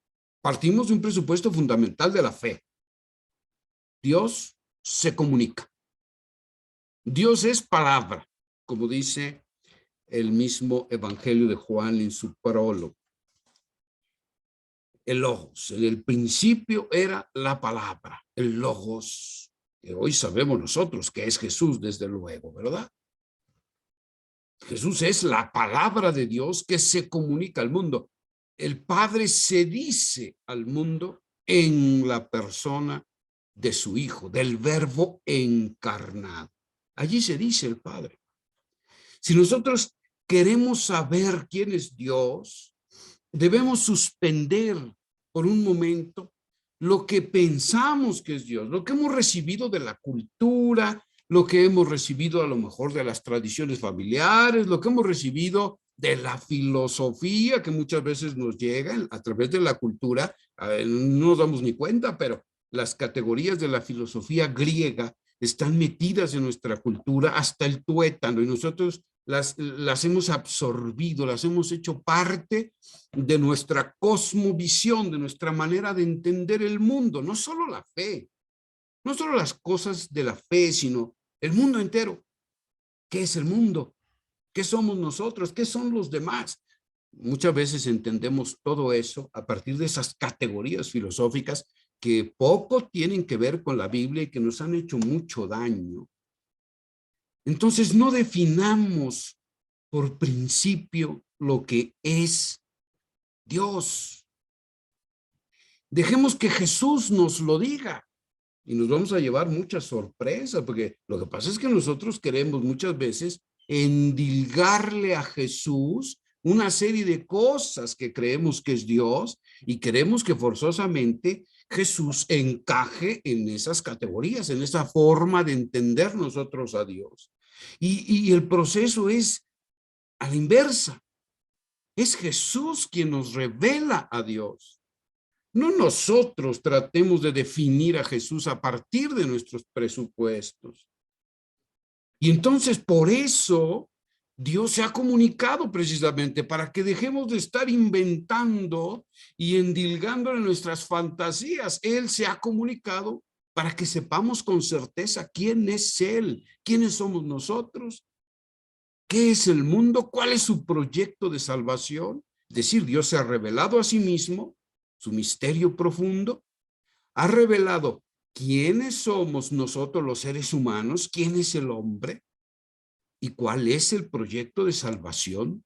partimos de un presupuesto fundamental de la fe. Dios se comunica. Dios es palabra, como dice el mismo Evangelio de Juan en su prólogo. El logos, en el principio era la palabra, el logos, que hoy sabemos nosotros que es Jesús, desde luego, ¿verdad? Jesús es la palabra de Dios que se comunica al mundo. El Padre se dice al mundo en la persona de su Hijo, del Verbo encarnado. Allí se dice el Padre. Si nosotros queremos saber quién es Dios, debemos suspender por un momento lo que pensamos que es Dios, lo que hemos recibido de la cultura, lo que hemos recibido a lo mejor de las tradiciones familiares, lo que hemos recibido de la filosofía que muchas veces nos llega a través de la cultura. No nos damos ni cuenta, pero las categorías de la filosofía griega están metidas en nuestra cultura hasta el tuétano, y nosotros las hemos absorbido, las hemos hecho parte de nuestra cosmovisión, de nuestra manera de entender el mundo, no solo la fe, no solo las cosas de la fe, sino el mundo entero. ¿Qué es el mundo? ¿Qué somos nosotros? ¿Qué son los demás? Muchas veces entendemos todo eso a partir de esas categorías filosóficas que poco tienen que ver con la Biblia y que nos han hecho mucho daño. Entonces, no definamos por principio lo que es Dios. Dejemos que Jesús nos lo diga y nos vamos a llevar muchas sorpresas, porque lo que pasa es que nosotros queremos muchas veces endilgarle a Jesús una serie de cosas que creemos que es Dios y queremos que forzosamente Jesús encaje en esas categorías, en esa forma de entender nosotros a Dios. Y el proceso es a la inversa. Es Jesús quien nos revela a Dios. No nosotros tratemos de definir a Jesús a partir de nuestros presupuestos. Y entonces por eso Dios se ha comunicado precisamente para que dejemos de estar inventando y endilgándole nuestras fantasías. Él se ha comunicado para que sepamos con certeza quién es Él, quiénes somos nosotros, qué es el mundo, cuál es su proyecto de salvación. Es decir, Dios se ha revelado a sí mismo, su misterio profundo, ha revelado quiénes somos nosotros los seres humanos, quién es el hombre y cuál es el proyecto de salvación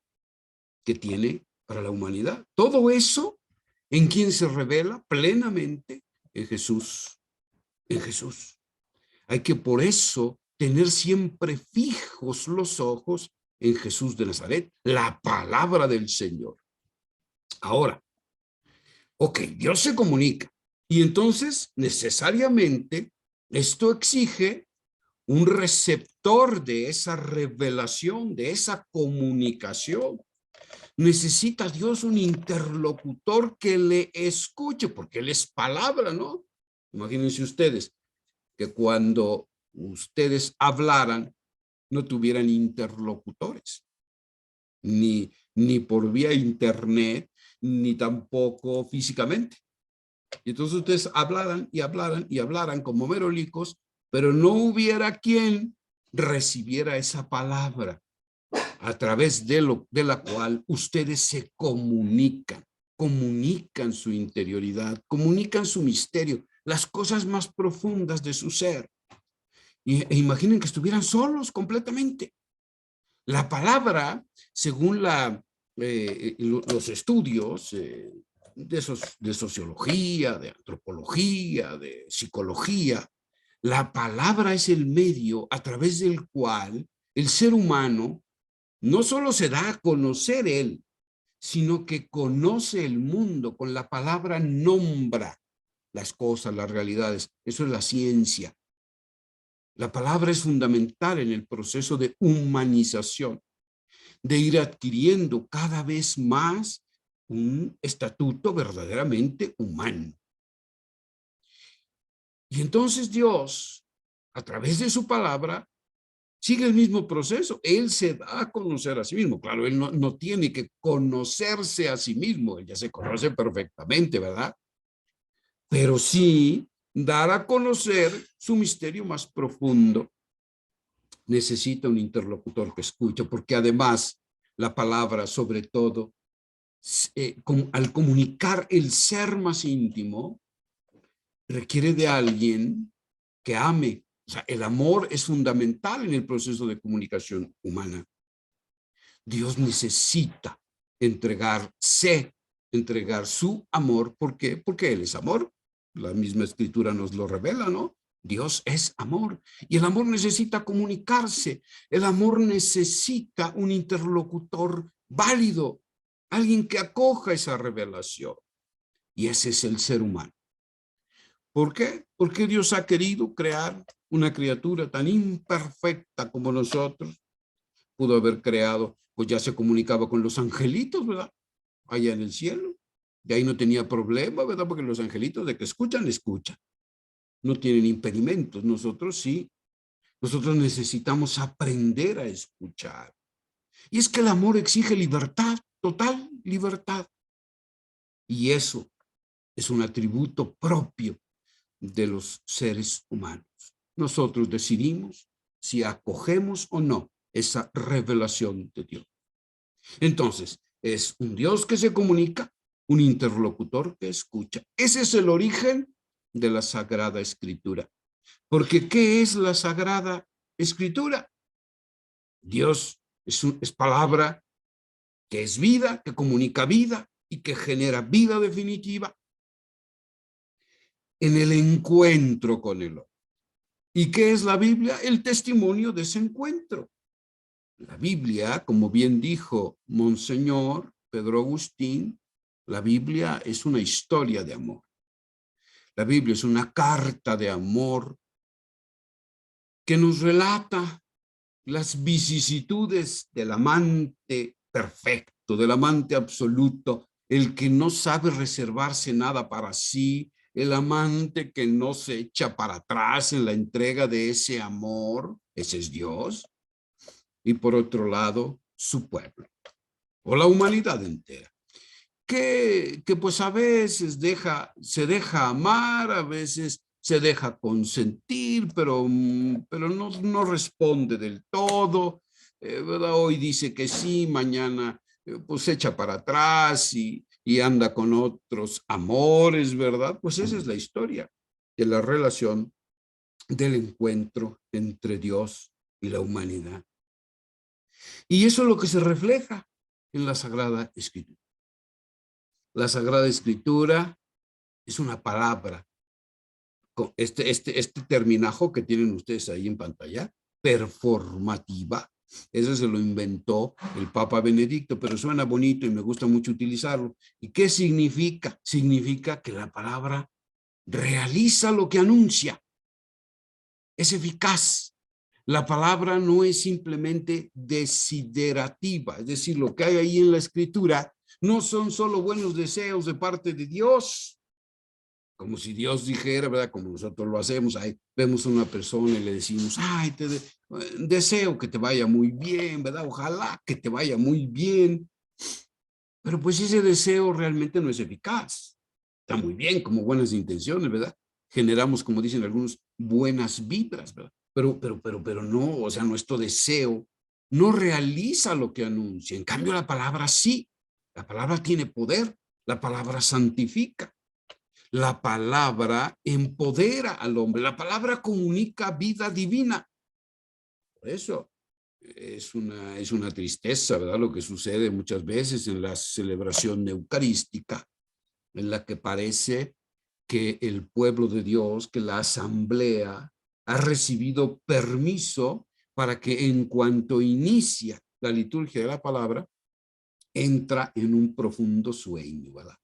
que tiene para la humanidad. Todo eso en quien se revela plenamente en Jesús. En Jesús. Hay que por eso tener siempre fijos los ojos en Jesús de Nazaret, la palabra del Señor. Ahora, ok, Dios se comunica y entonces necesariamente Esto exige un receptor de esa revelación, de esa comunicación. Necesita Dios un interlocutor que le escuche, porque Él es palabra, ¿no? Imagínense ustedes que cuando ustedes hablaran, no tuvieran interlocutores, ni por vía internet, ni tampoco físicamente. Y entonces ustedes hablaran y hablaran y hablaran como merolicos, pero no hubiera quien recibiera esa palabra a través de la cual ustedes se comunican su interioridad, comunican su misterio, las cosas más profundas de su ser. E imaginen que estuvieran solos completamente. La palabra, según los estudios de sociología, de antropología, de psicología, la palabra es el medio a través del cual el ser humano no solo se da a conocer él, sino que conoce el mundo. Con la palabra nombra las cosas, las realidades. Eso es la ciencia. La palabra es fundamental en el proceso de humanización, de ir adquiriendo cada vez más un estatuto verdaderamente humano. Y entonces Dios, a través de su palabra, sigue el mismo proceso. Él se da a conocer a sí mismo. Claro, él no tiene que conocerse a sí mismo. Él ya se conoce perfectamente, ¿verdad? Pero sí dar a conocer su misterio más profundo. Necesita un interlocutor que escuche, porque además la palabra, sobre todo, al comunicar el ser más íntimo, requiere de alguien que ame. O sea, el amor es fundamental en el proceso de comunicación humana. Dios necesita entregar su amor. ¿Por qué? Porque Él es amor. La misma escritura nos lo revela, ¿no? Dios es amor. Y el amor necesita comunicarse. El amor necesita un interlocutor válido, alguien que acoja esa revelación. Y ese es el ser humano. ¿Por qué? Porque Dios ha querido crear una criatura tan imperfecta como nosotros. Pudo haber creado, pues ya se comunicaba con los angelitos, ¿verdad? Allá en el cielo. De ahí no tenía problema, ¿verdad? Porque los angelitos de que escuchan, escuchan. No tienen impedimentos. Nosotros sí. Nosotros necesitamos aprender a escuchar. Y es que el amor exige libertad, total libertad. Y eso es un atributo propio de los seres humanos. Nosotros decidimos si acogemos o no esa revelación de Dios. Entonces, es un Dios que se comunica, un interlocutor que escucha. Ese es el origen de la Sagrada Escritura. Porque ¿qué es la Sagrada Escritura? Dios es palabra que es vida, que comunica vida y que genera vida definitiva en el encuentro con el hombre. ¿Y qué es la Biblia? El testimonio de ese encuentro. La Biblia, como bien dijo Monseñor Pedro Agustín, la Biblia es una historia de amor. La Biblia es una carta de amor que nos relata las vicisitudes del amante perfecto, del amante absoluto, el que no sabe reservarse nada para sí, el amante que no se echa para atrás en la entrega de ese amor. Ese es Dios. Y por otro lado, su pueblo, o la humanidad entera, que pues a veces se deja amar, a veces se deja consentir, pero no responde del todo, ¿verdad? Hoy dice que sí, mañana pues se echa para atrás y anda con otros amores, ¿verdad? Pues esa es la historia de la relación del encuentro entre Dios y la humanidad. Y eso es lo que se refleja en la Sagrada Escritura. La Sagrada Escritura es una palabra, este terminajo que tienen ustedes ahí en pantalla, performativa. Eso se lo inventó el Papa Benedicto, pero suena bonito y me gusta mucho utilizarlo. ¿Y qué significa? Significa que la palabra realiza lo que anuncia. es eficaz. La palabra no es simplemente desiderativa, es decir, lo que hay ahí en la escritura no son solo buenos deseos de parte de Dios, como si Dios dijera, ¿verdad? Como nosotros lo hacemos, ahí vemos a una persona y le decimos, ay, deseo que te vaya muy bien, ¿verdad? Ojalá que te vaya muy bien. Pero pues ese deseo realmente no es eficaz. Está muy bien, como buenas intenciones, ¿verdad? Generamos, como dicen algunos, buenas vibras, ¿verdad? Pero no, o sea, nuestro deseo no realiza lo que anuncia. En cambio, la palabra sí. La palabra tiene poder. La palabra santifica. La palabra empodera al hombre. La palabra comunica vida divina. Por eso es una tristeza, ¿verdad? Lo que sucede muchas veces en la celebración eucarística, en la que parece que el pueblo de Dios, que la asamblea ha recibido permiso para que en cuanto inicia la liturgia de la palabra, entra en un profundo sueño, ¿verdad?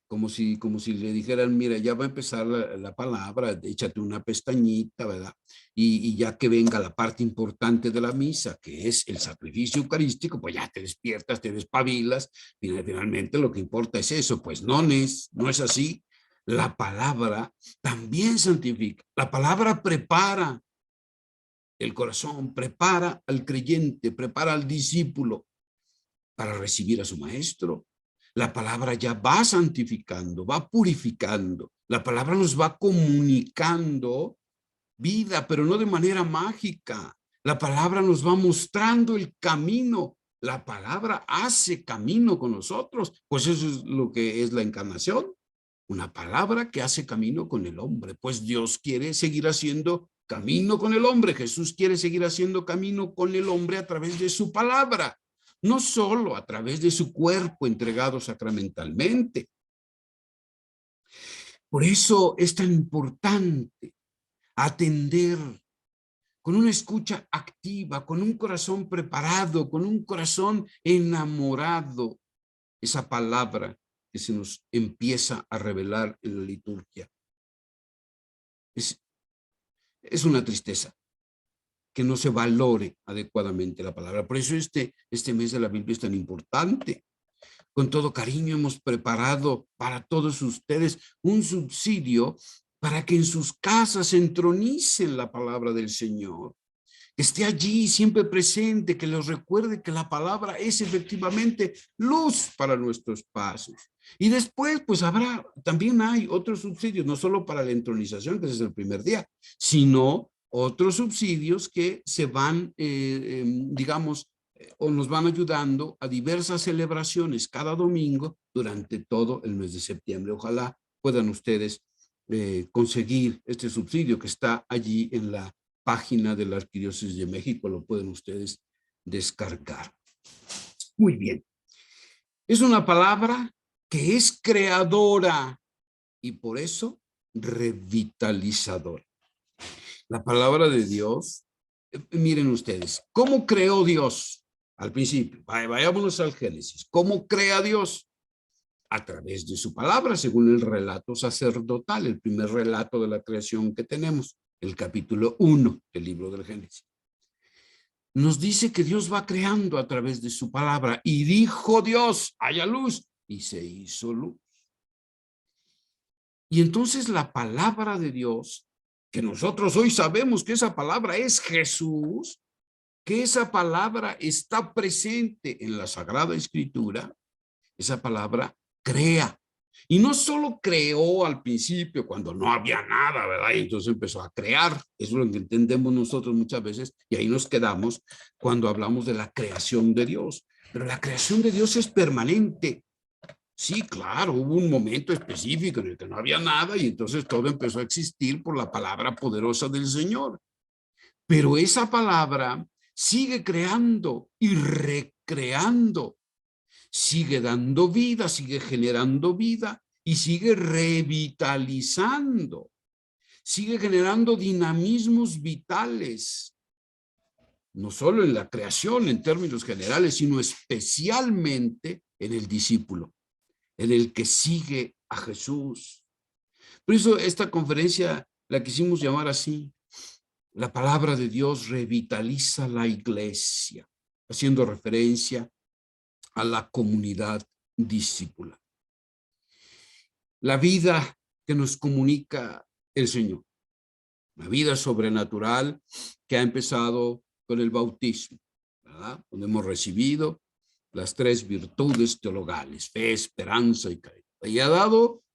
Como si le dijeran, mira, ya va a empezar la palabra, échate una pestañita, ¿verdad? Y ya que venga la parte importante de la misa, que es el sacrificio eucarístico, pues ya te despiertas, te despabilas, y finalmente lo que importa es eso. Pues no es así. La palabra también santifica. La palabra prepara el corazón, prepara al creyente, prepara al discípulo para recibir a su maestro. La palabra ya va santificando, va purificando. La palabra nos va comunicando vida, pero no de manera mágica. La palabra nos va mostrando el camino. La palabra hace camino con nosotros. Pues eso es lo que es la encarnación. Una palabra que hace camino con el hombre. Pues Dios quiere seguir haciendo camino con el hombre. Jesús quiere seguir haciendo camino con el hombre a través de su palabra. No solo a través de su cuerpo entregado sacramentalmente. Por eso es tan importante atender con una escucha activa, con un corazón preparado, con un corazón enamorado, esa palabra que se nos empieza a revelar en la liturgia. Es una tristeza que no se valore adecuadamente la palabra. Por eso este mes de la Biblia es tan importante. Con todo cariño hemos preparado para todos ustedes un subsidio para que en sus casas entronicen la palabra del Señor. Esté allí siempre presente, que les recuerde que la palabra es efectivamente luz para nuestros pasos. Y después, pues también hay otros subsidios, no solo para la entronización, que ese es el primer día, sino otros subsidios que se van, digamos, o nos van ayudando a diversas celebraciones cada domingo durante todo el mes de septiembre. Ojalá puedan ustedes conseguir este subsidio que está allí en la página de la Arquidiócesis de México, lo pueden ustedes descargar. Muy bien. Es una palabra que es creadora y por eso revitalizadora. La palabra de Dios, miren ustedes, ¿cómo creó Dios? Al principio, vayámonos al Génesis. ¿Cómo crea Dios? A través de su palabra, según el relato sacerdotal, el primer relato de la creación que tenemos, el capítulo 1 del libro del Génesis. Nos dice que Dios va creando a través de su palabra. Y dijo Dios, haya luz, y se hizo luz. Y entonces la palabra de Dios, que nosotros hoy sabemos que esa palabra es Jesús, que esa palabra está presente en la Sagrada Escritura, esa palabra crea. Y no solo creó al principio cuando no había nada, ¿verdad? Y entonces empezó a crear. Eso es lo que entendemos nosotros muchas veces y ahí nos quedamos cuando hablamos de la creación de Dios. Pero la creación de Dios es permanente. Sí, claro, hubo un momento específico en el que no había nada y entonces todo empezó a existir por la palabra poderosa del Señor. Pero esa palabra sigue creando y recreando. Sigue dando vida, sigue generando vida y sigue revitalizando. Sigue generando dinamismos vitales. No solo en la creación en términos generales, sino especialmente en el discípulo, en el que sigue a Jesús. Por eso esta conferencia la quisimos llamar así. La palabra de Dios revitaliza la iglesia, haciendo referencia a la comunidad discípula. La vida que nos comunica el Señor, la vida sobrenatural que ha empezado con el bautismo, ¿verdad? Donde hemos recibido las 3 virtudes teologales, fe, esperanza y caridad. Y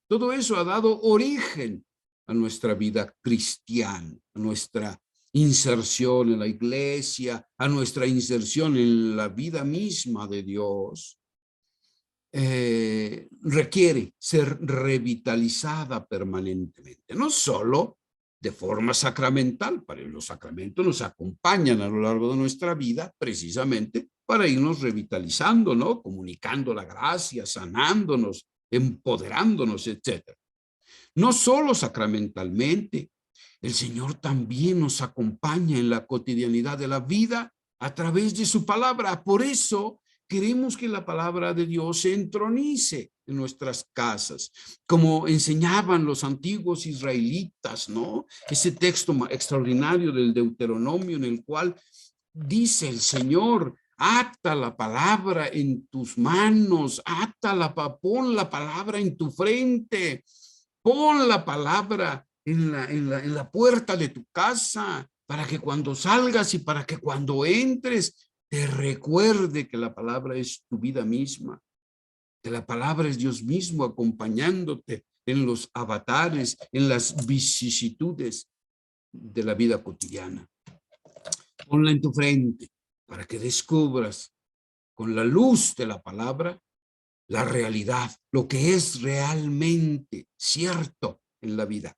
todo eso ha dado origen a nuestra vida cristiana, a nuestra inserción en la iglesia, a nuestra inserción en la vida misma de Dios. Requiere ser revitalizada permanentemente, no solo de forma sacramental, para los sacramentos nos acompañan a lo largo de nuestra vida precisamente para irnos revitalizando, ¿no? Comunicando la gracia, sanándonos, empoderándonos, etc. No solo sacramentalmente, el Señor también nos acompaña en la cotidianidad de la vida a través de su palabra. Por eso queremos que la palabra de Dios se entronice en nuestras casas, como enseñaban los antiguos israelitas, ¿no? Ese texto extraordinario del Deuteronomio en el cual dice el Señor: ata la palabra en tus manos, pon la palabra en tu frente, pon la palabra en la puerta de tu casa, para que cuando salgas y para que cuando entres te recuerde que la palabra es tu vida misma, que la palabra es Dios mismo acompañándote en los avatares, en las vicisitudes de la vida cotidiana. Ponla en tu frente para que descubras con la luz de la palabra la realidad, lo que es realmente cierto en la vida,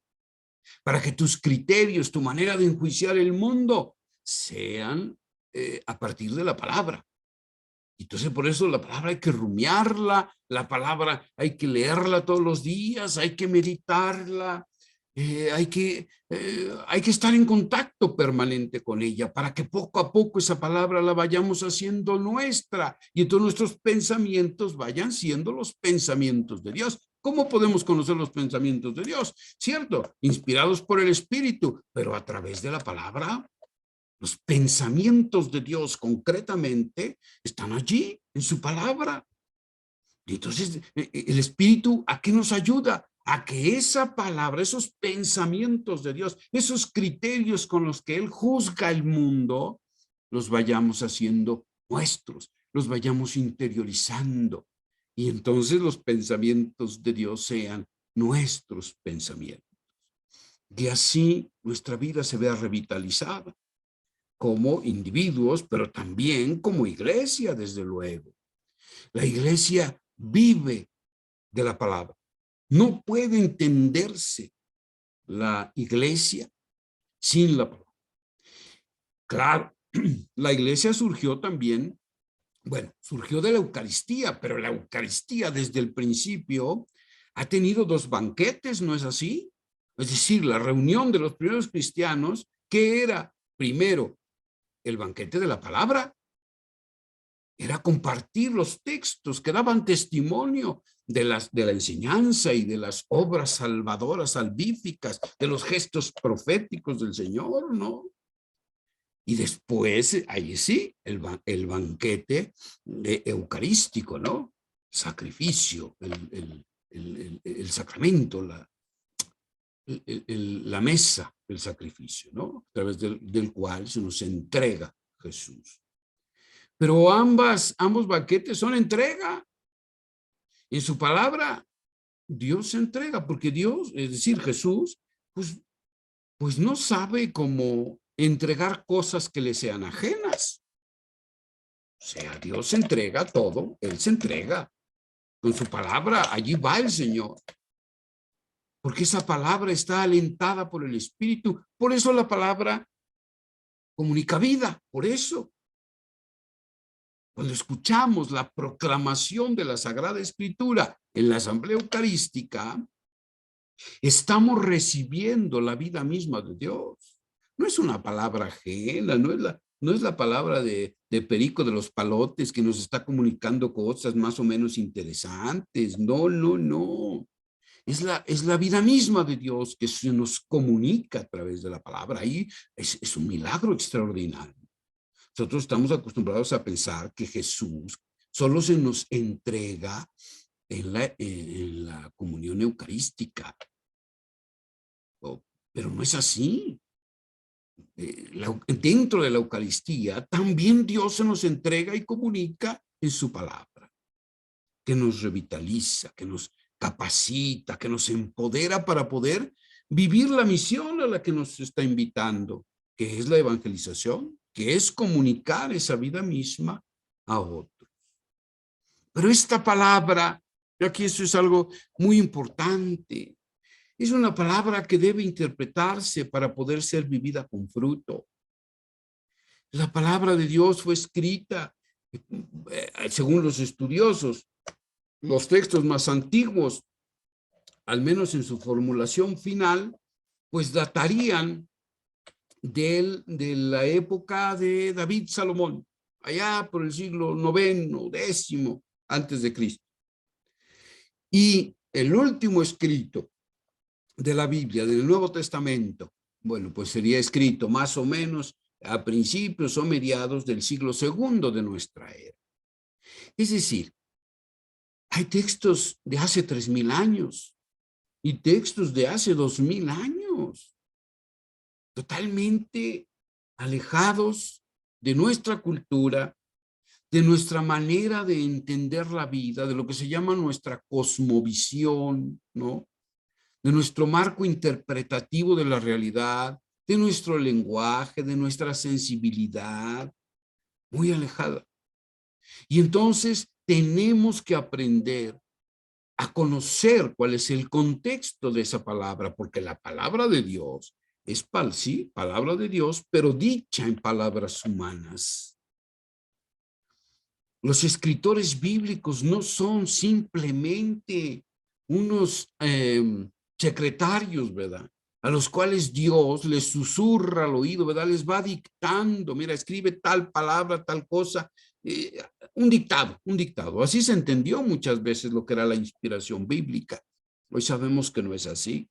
para que tus criterios, tu manera de enjuiciar el mundo sean a partir de la palabra. Entonces, por eso la palabra hay que rumiarla, la palabra hay que leerla todos los días, hay que meditarla, hay que estar en contacto permanente con ella para que poco a poco esa palabra la vayamos haciendo nuestra y entonces nuestros pensamientos vayan siendo los pensamientos de Dios. ¿Cómo podemos conocer los pensamientos de Dios? ¿Cierto? Inspirados por el Espíritu, pero a través de la palabra. Los pensamientos de Dios concretamente están allí en su palabra. Y entonces el Espíritu, ¿a qué nos ayuda? A que esa palabra, esos pensamientos de Dios, esos criterios con los que Él juzga el mundo, los vayamos haciendo nuestros, los vayamos interiorizando. Y entonces los pensamientos de Dios sean nuestros pensamientos. Y así nuestra vida se vea revitalizada como individuos, pero también como iglesia, desde luego. La iglesia vive de la palabra. No puede entenderse la iglesia sin la palabra. Claro, la iglesia surgió también, bueno, surgió de la Eucaristía, pero la Eucaristía desde el principio ha tenido 2 banquetes, ¿no es así? Es decir, la reunión de los primeros cristianos, que era primero el banquete de la palabra, era compartir los textos que daban testimonio de la enseñanza y de las obras salvadoras, salvíficas, de los gestos proféticos del Señor, ¿no? Y después, ahí sí, el banquete eucarístico, ¿no? Sacrificio, el sacramento, la mesa del sacrificio, ¿no? A través del cual se nos entrega Jesús. Pero ambos banquetes son entrega. En su palabra, Dios se entrega, porque Dios, es decir, Jesús, pues no sabe cómo entregar cosas que le sean ajenas. O sea, Dios se entrega todo, Él se entrega. Con su palabra, allí va el Señor. Porque esa palabra está alentada por el Espíritu. Por eso la palabra comunica vida, por eso. Cuando escuchamos la proclamación de la Sagrada Escritura en la Asamblea Eucarística, estamos recibiendo la vida misma de Dios. No es una palabra ajena, no es la palabra de Perico de los Palotes que nos está comunicando cosas más o menos interesantes. No, no, no. Es la vida misma de Dios que se nos comunica a través de la palabra. Ahí es un milagro extraordinario. Nosotros estamos acostumbrados a pensar que Jesús solo se nos entrega en la comunión eucarística. Pero no es así. Dentro de la Eucaristía también Dios se nos entrega y comunica en su palabra, que nos revitaliza, que nos capacita, que nos empodera para poder vivir la misión a la que nos está invitando, que es la evangelización, que es comunicar esa vida misma a otros. Pero esta palabra, y aquí eso es algo muy importante, es una palabra que debe interpretarse para poder ser vivida con fruto. La palabra de Dios fue escrita, según los estudiosos, los textos más antiguos, al menos en su formulación final, pues datarían de la época de David Salomón, allá por el siglo IX, X antes de Cristo. Y el último escrito de la Biblia, del Nuevo Testamento, bueno, pues sería escrito más o menos a principios o mediados del siglo II de nuestra era. Es decir, hay textos de hace 3000 años y textos de hace 2000 años, totalmente alejados de nuestra cultura, de nuestra manera de entender la vida, de lo que se llama nuestra cosmovisión, ¿no? De nuestro marco interpretativo de la realidad, de nuestro lenguaje, de nuestra sensibilidad, muy alejada. Y entonces tenemos que aprender a conocer cuál es el contexto de esa palabra, porque la palabra de Dios es, sí, palabra de Dios, pero dicha en palabras humanas. Los escritores bíblicos no son simplemente unos secretarios, ¿verdad? A los cuales Dios les susurra al oído, ¿verdad? Les va dictando, mira, escribe tal palabra, tal cosa, un dictado. Así se entendió muchas veces lo que era la inspiración bíblica. Hoy sabemos que no es así.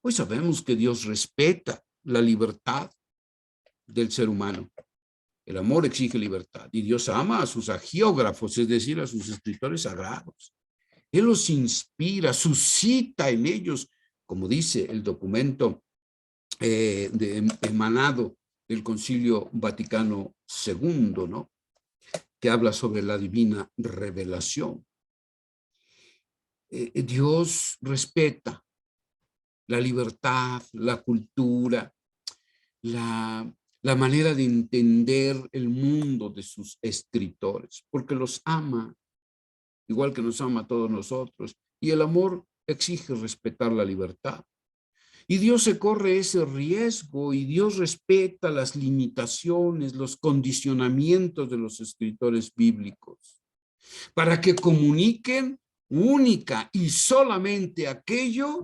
Hoy sabemos que Dios respeta la libertad del ser humano. El amor exige libertad y Dios ama a sus agiógrafos, es decir, a sus escritores sagrados. Él los inspira, suscita en ellos, como dice el documento emanado del Concilio Vaticano II, ¿no? Que habla sobre la divina revelación. Dios respeta la libertad, la cultura, la manera de entender el mundo de sus escritores, porque los ama, igual que nos ama a todos nosotros. Y el amor exige respetar la libertad. Y Dios se corre ese riesgo y Dios respeta las limitaciones, los condicionamientos de los escritores bíblicos, para que comuniquen única y solamente aquello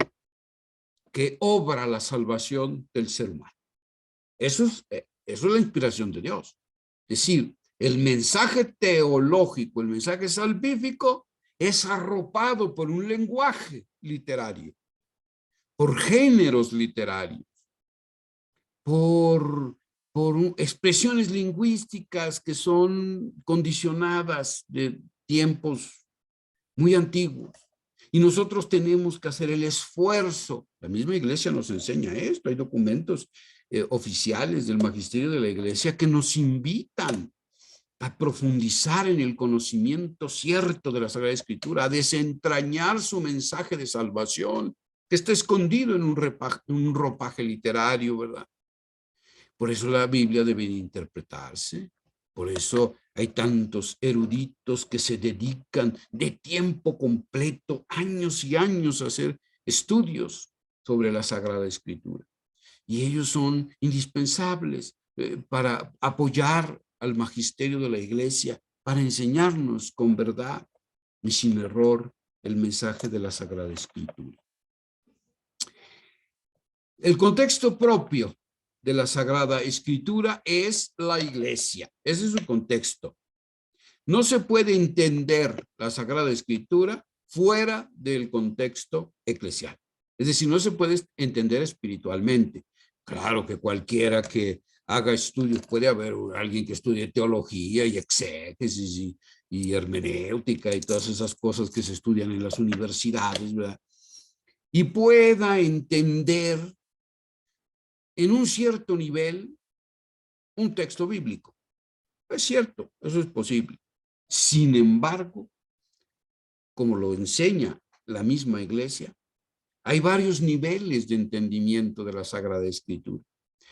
que obra la salvación del ser humano. Eso es la inspiración de Dios. Es decir, el mensaje teológico, el mensaje salvífico es arropado por un lenguaje literario, por géneros literarios, por expresiones lingüísticas que son condicionadas de tiempos muy antiguos. Y nosotros tenemos que hacer el esfuerzo. La misma iglesia nos enseña esto. Hay documentos oficiales del magisterio de la iglesia que nos invitan a profundizar en el conocimiento cierto de la Sagrada Escritura, a desentrañar su mensaje de salvación, que está escondido en un ropaje literario, ¿verdad? Por eso la Biblia debe interpretarse. Por eso hay tantos eruditos que se dedican de tiempo completo, años y años, a hacer estudios sobre la Sagrada Escritura. Y ellos son indispensables para apoyar al magisterio de la iglesia, para enseñarnos con verdad y sin error el mensaje de la Sagrada Escritura. El contexto propio de la Sagrada Escritura es la iglesia. Ese es su contexto. No se puede entender la Sagrada Escritura fuera del contexto eclesial. Es decir, no se puede entender espiritualmente. Claro que cualquiera que haga estudios, puede haber alguien que estudie teología y exégesis y hermenéutica y todas esas cosas que se estudian en las universidades, ¿verdad? Y pueda entender en un cierto nivel un texto bíblico. Es cierto, eso es posible. Sin embargo, como lo enseña la misma iglesia, hay varios niveles de entendimiento de la Sagrada Escritura.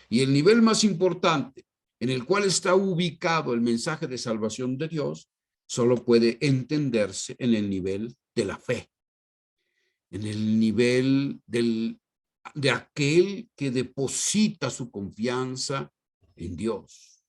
Y el nivel más importante, en el cual está ubicado el mensaje de salvación de Dios, solo puede entenderse en el nivel de la fe, en el nivel de aquel que deposita su confianza en Dios.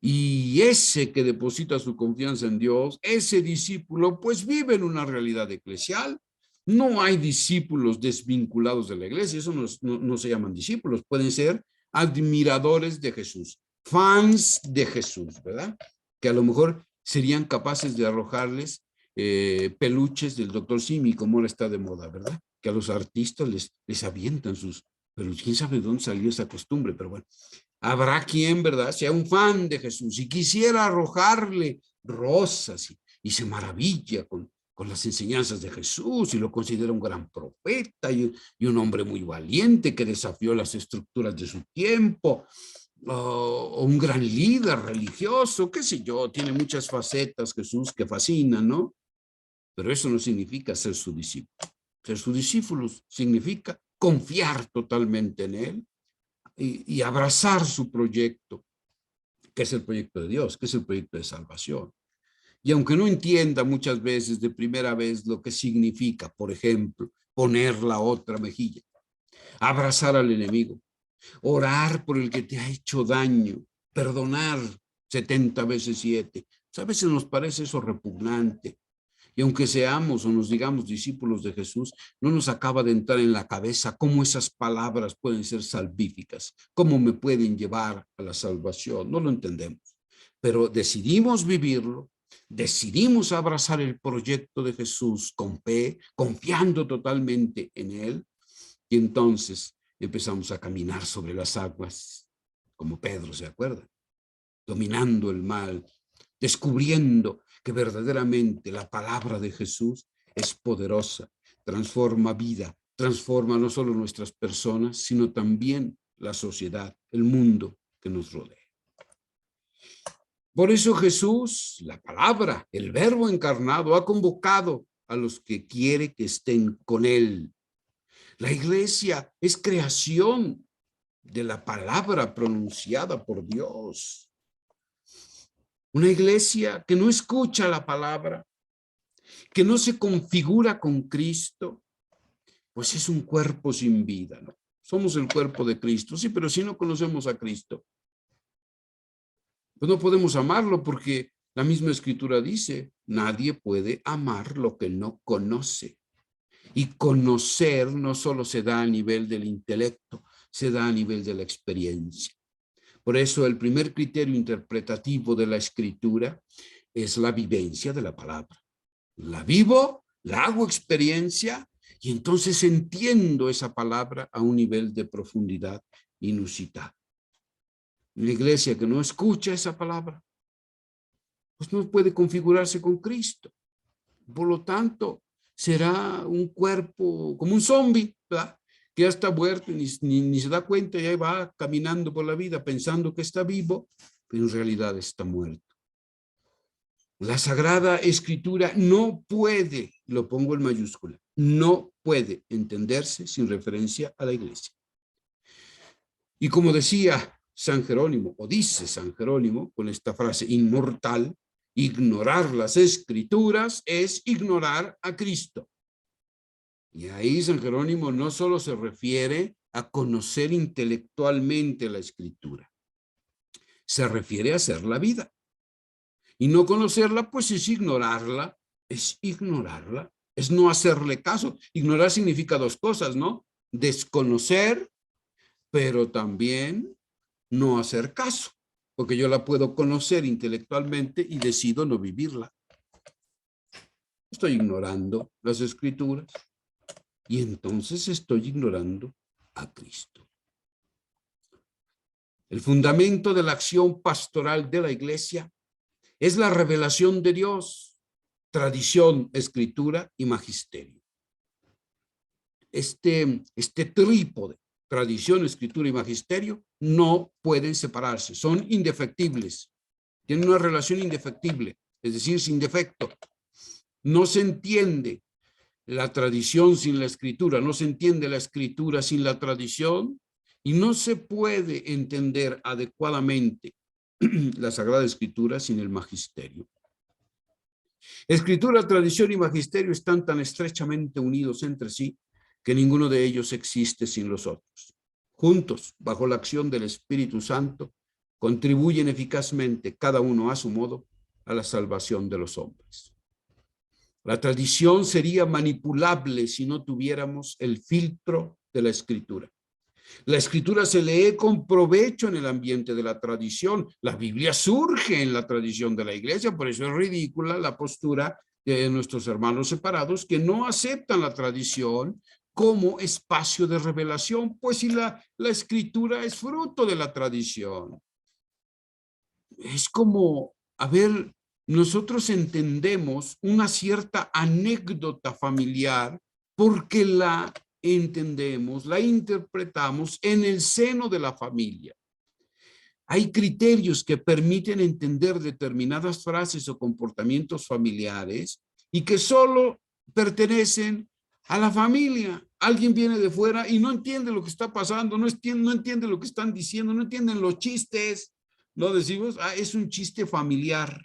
Y ese que deposita su confianza en Dios, ese discípulo, pues vive en una realidad eclesial. No hay discípulos desvinculados de la iglesia, eso no se llaman discípulos, pueden ser admiradores de Jesús, fans de Jesús, ¿verdad? Que a lo mejor serían capaces de arrojarles peluches del Dr. Simi, como ahora está de moda, ¿verdad? Que a los artistas les avientan sus peluches. ¿Quién sabe de dónde salió esa costumbre? Pero bueno, habrá quien, ¿verdad?, sea un fan de Jesús y quisiera arrojarle rosas y se maravilla con las enseñanzas de Jesús y lo considera un gran profeta y un hombre muy valiente que desafió las estructuras de su tiempo, o un gran líder religioso, qué sé yo, tiene muchas facetas Jesús que fascinan, ¿no? Pero eso no significa ser su discípulo. Ser su discípulo significa confiar totalmente en él y abrazar su proyecto, que es el proyecto de Dios, que es el proyecto de salvación. Y aunque no entienda muchas veces de primera vez lo que significa, por ejemplo, poner la otra mejilla, abrazar al enemigo, orar por el que te ha hecho daño, perdonar 70 veces 7. A veces nos parece eso repugnante. Y aunque seamos o nos digamos discípulos de Jesús, no nos acaba de entrar en la cabeza cómo esas palabras pueden ser salvíficas, cómo me pueden llevar a la salvación. No lo entendemos. Pero decidimos vivirlo, decidimos abrazar el proyecto de Jesús con fe, confiando totalmente en él, y entonces empezamos a caminar sobre las aguas, como Pedro, ¿se acuerda? Dominando el mal, descubriendo que verdaderamente la palabra de Jesús es poderosa, transforma vida, transforma no solo nuestras personas, sino también la sociedad, el mundo que nos rodea. Por eso Jesús, la palabra, el verbo encarnado, ha convocado a los que quiere que estén con él. La iglesia es creación de la palabra pronunciada por Dios. Una iglesia que no escucha la palabra, que no se configura con Cristo, pues es un cuerpo sin vida, ¿no? Somos el cuerpo de Cristo, sí, pero si no conocemos a Cristo, pues no podemos amarlo, porque la misma Escritura dice, nadie puede amar lo que no conoce. Y conocer no solo se da a nivel del intelecto, se da a nivel de la experiencia. Por eso el primer criterio interpretativo de la Escritura es la vivencia de la palabra. La vivo, la hago experiencia y entonces entiendo esa palabra a un nivel de profundidad inusitado. La iglesia que no escucha esa palabra, pues no puede configurarse con Cristo. Por lo tanto, será un cuerpo como un zombi, ¿verdad?, que ya está muerto y ni se da cuenta y ahí va caminando por la vida pensando que está vivo, pero en realidad está muerto. La Sagrada Escritura no puede, lo pongo en mayúscula, no puede entenderse sin referencia a la iglesia. Y como decía San Jerónimo, o dice San Jerónimo, con esta frase inmortal, ignorar las Escrituras es ignorar a Cristo. Y ahí San Jerónimo no solo se refiere a conocer intelectualmente la Escritura, se refiere a hacer la vida. Y no conocerla, pues es ignorarla, es no hacerle caso. Ignorar significa dos cosas, ¿no? Desconocer, pero también no hacer caso, porque yo la puedo conocer intelectualmente y decido no vivirla. Estoy ignorando las Escrituras y entonces estoy ignorando a Cristo. El fundamento de la acción pastoral de la Iglesia es la revelación de Dios, tradición, escritura y magisterio. Este trípode, tradición, escritura y magisterio, no pueden separarse, son indefectibles, tienen una relación indefectible, es decir, sin defecto. No se entiende la tradición sin la escritura, no se entiende la escritura sin la tradición y no se puede entender adecuadamente la Sagrada Escritura sin el magisterio. Escritura, tradición y magisterio están tan estrechamente unidos entre sí que ninguno de ellos existe sin los otros. Juntos, bajo la acción del Espíritu Santo, contribuyen eficazmente, cada uno a su modo, a la salvación de los hombres. La tradición sería manipulable si no tuviéramos el filtro de la Escritura. La Escritura se lee con provecho en el ambiente de la tradición. La Biblia surge en la tradición de la Iglesia, por eso es ridícula la postura de nuestros hermanos separados que no aceptan la tradición como espacio de revelación, pues si la Escritura es fruto de la tradición. Es como, a ver, nosotros entendemos una cierta anécdota familiar porque la entendemos, la interpretamos en el seno de la familia. Hay criterios que permiten entender determinadas frases o comportamientos familiares y que solo pertenecen a la familia. Alguien viene de fuera y no entiende lo que está pasando, no entiende lo que están diciendo, no entienden los chistes. No decimos, es un chiste familiar,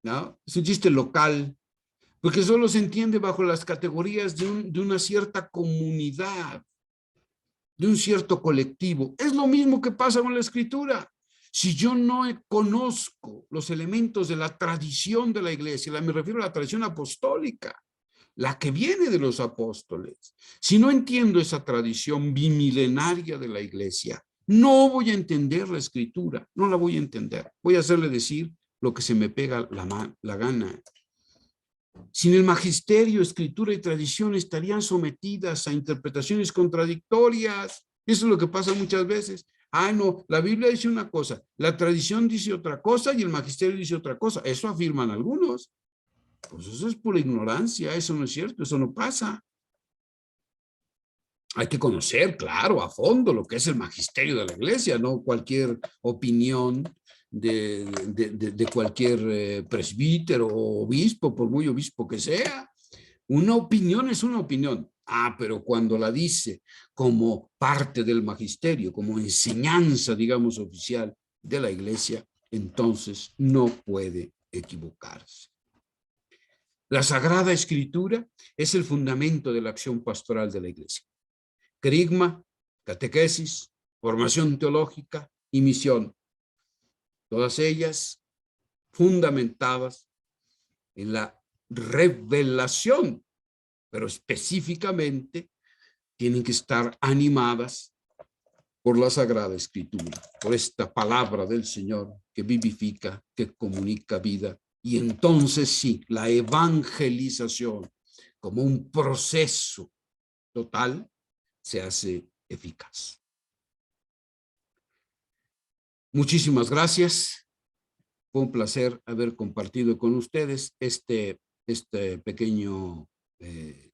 ¿no? Es un chiste local, porque solo se entiende bajo las categorías de una cierta comunidad, de un cierto colectivo. Es lo mismo que pasa con la Escritura. Si yo no conozco los elementos de la tradición de la Iglesia, me refiero a la tradición apostólica, la que viene de los apóstoles, si no entiendo esa tradición bimilenaria de la Iglesia, no voy a entender la Escritura, no la voy a entender. Voy a hacerle decir lo que se me pega la gana. Sin el magisterio, escritura y tradición estarían sometidas a interpretaciones contradictorias. Eso es lo que pasa muchas veces. No, la Biblia dice una cosa, la tradición dice otra cosa y el magisterio dice otra cosa. Eso afirman algunos. Pues eso es pura ignorancia, eso no es cierto, eso no pasa. Hay que conocer, claro, a fondo lo que es el magisterio de la Iglesia, no cualquier opinión de cualquier presbítero o obispo, por muy obispo que sea. Una opinión es una opinión. Pero cuando la dice como parte del magisterio, como enseñanza, digamos, oficial de la Iglesia, entonces no puede equivocarse. La Sagrada Escritura es el fundamento de la acción pastoral de la Iglesia. Querigma, catequesis, formación teológica y misión. Todas ellas fundamentadas en la revelación, pero específicamente tienen que estar animadas por la Sagrada Escritura, por esta palabra del Señor que vivifica, que comunica vida. Y entonces sí, la evangelización como un proceso total se hace eficaz. Muchísimas gracias. Fue un placer haber compartido con ustedes este pequeño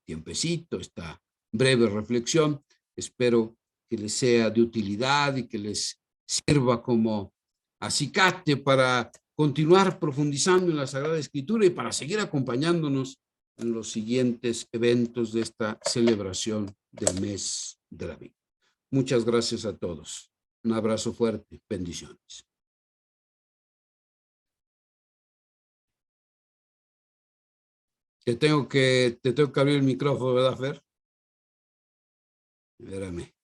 tiempecito, esta breve reflexión. Espero que les sea de utilidad y que les sirva como acicate para continuar profundizando en la Sagrada Escritura y para seguir acompañándonos en los siguientes eventos de esta celebración del mes de la Biblia. Muchas gracias a todos. Un abrazo fuerte. Bendiciones. Te tengo que abrir el micrófono, ¿verdad, Fer? Espérame.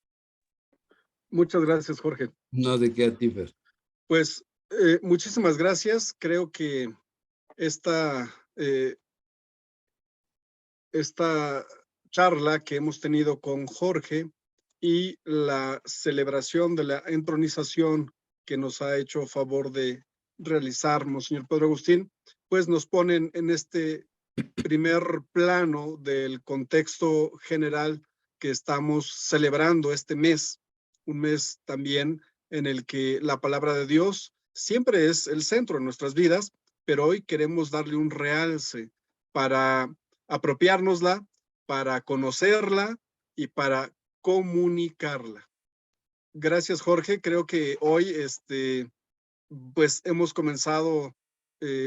Muchas gracias, Jorge. No, de qué a ti, Fer. Pues muchísimas gracias. Creo que esta charla que hemos tenido con Jorge y la celebración de la entronización que nos ha hecho favor de realizar Monseñor Pedro Agustín, pues nos ponen en este primer plano del contexto general que estamos celebrando este mes, un mes también en el que la palabra de Dios siempre es el centro de nuestras vidas, pero hoy queremos darle un realce para apropiárnosla, para conocerla y para comunicarla. Gracias, Jorge. Creo que hoy pues hemos comenzado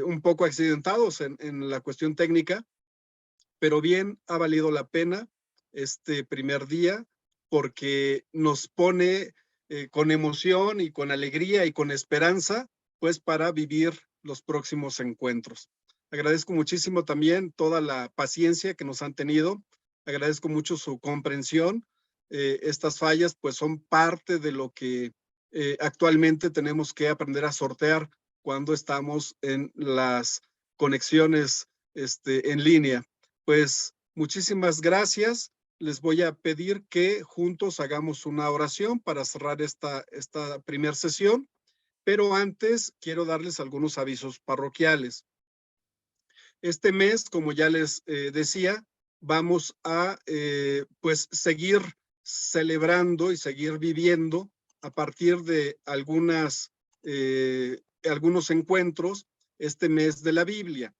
un poco accidentados en la cuestión técnica, pero bien ha valido la pena este primer día porque nos pone con emoción y con alegría y con esperanza, pues para vivir los próximos encuentros. Agradezco muchísimo también toda la paciencia que nos han tenido, agradezco mucho su comprensión. Estas fallas pues son parte de lo que actualmente tenemos que aprender a sortear cuando estamos en las conexiones en línea. Pues muchísimas gracias. Les voy a pedir que juntos hagamos una oración para cerrar esta primera sesión, pero antes quiero darles algunos avisos parroquiales. Este mes, como ya les decía, vamos a pues seguir celebrando y seguir viviendo a partir de algunos encuentros este mes de la Biblia.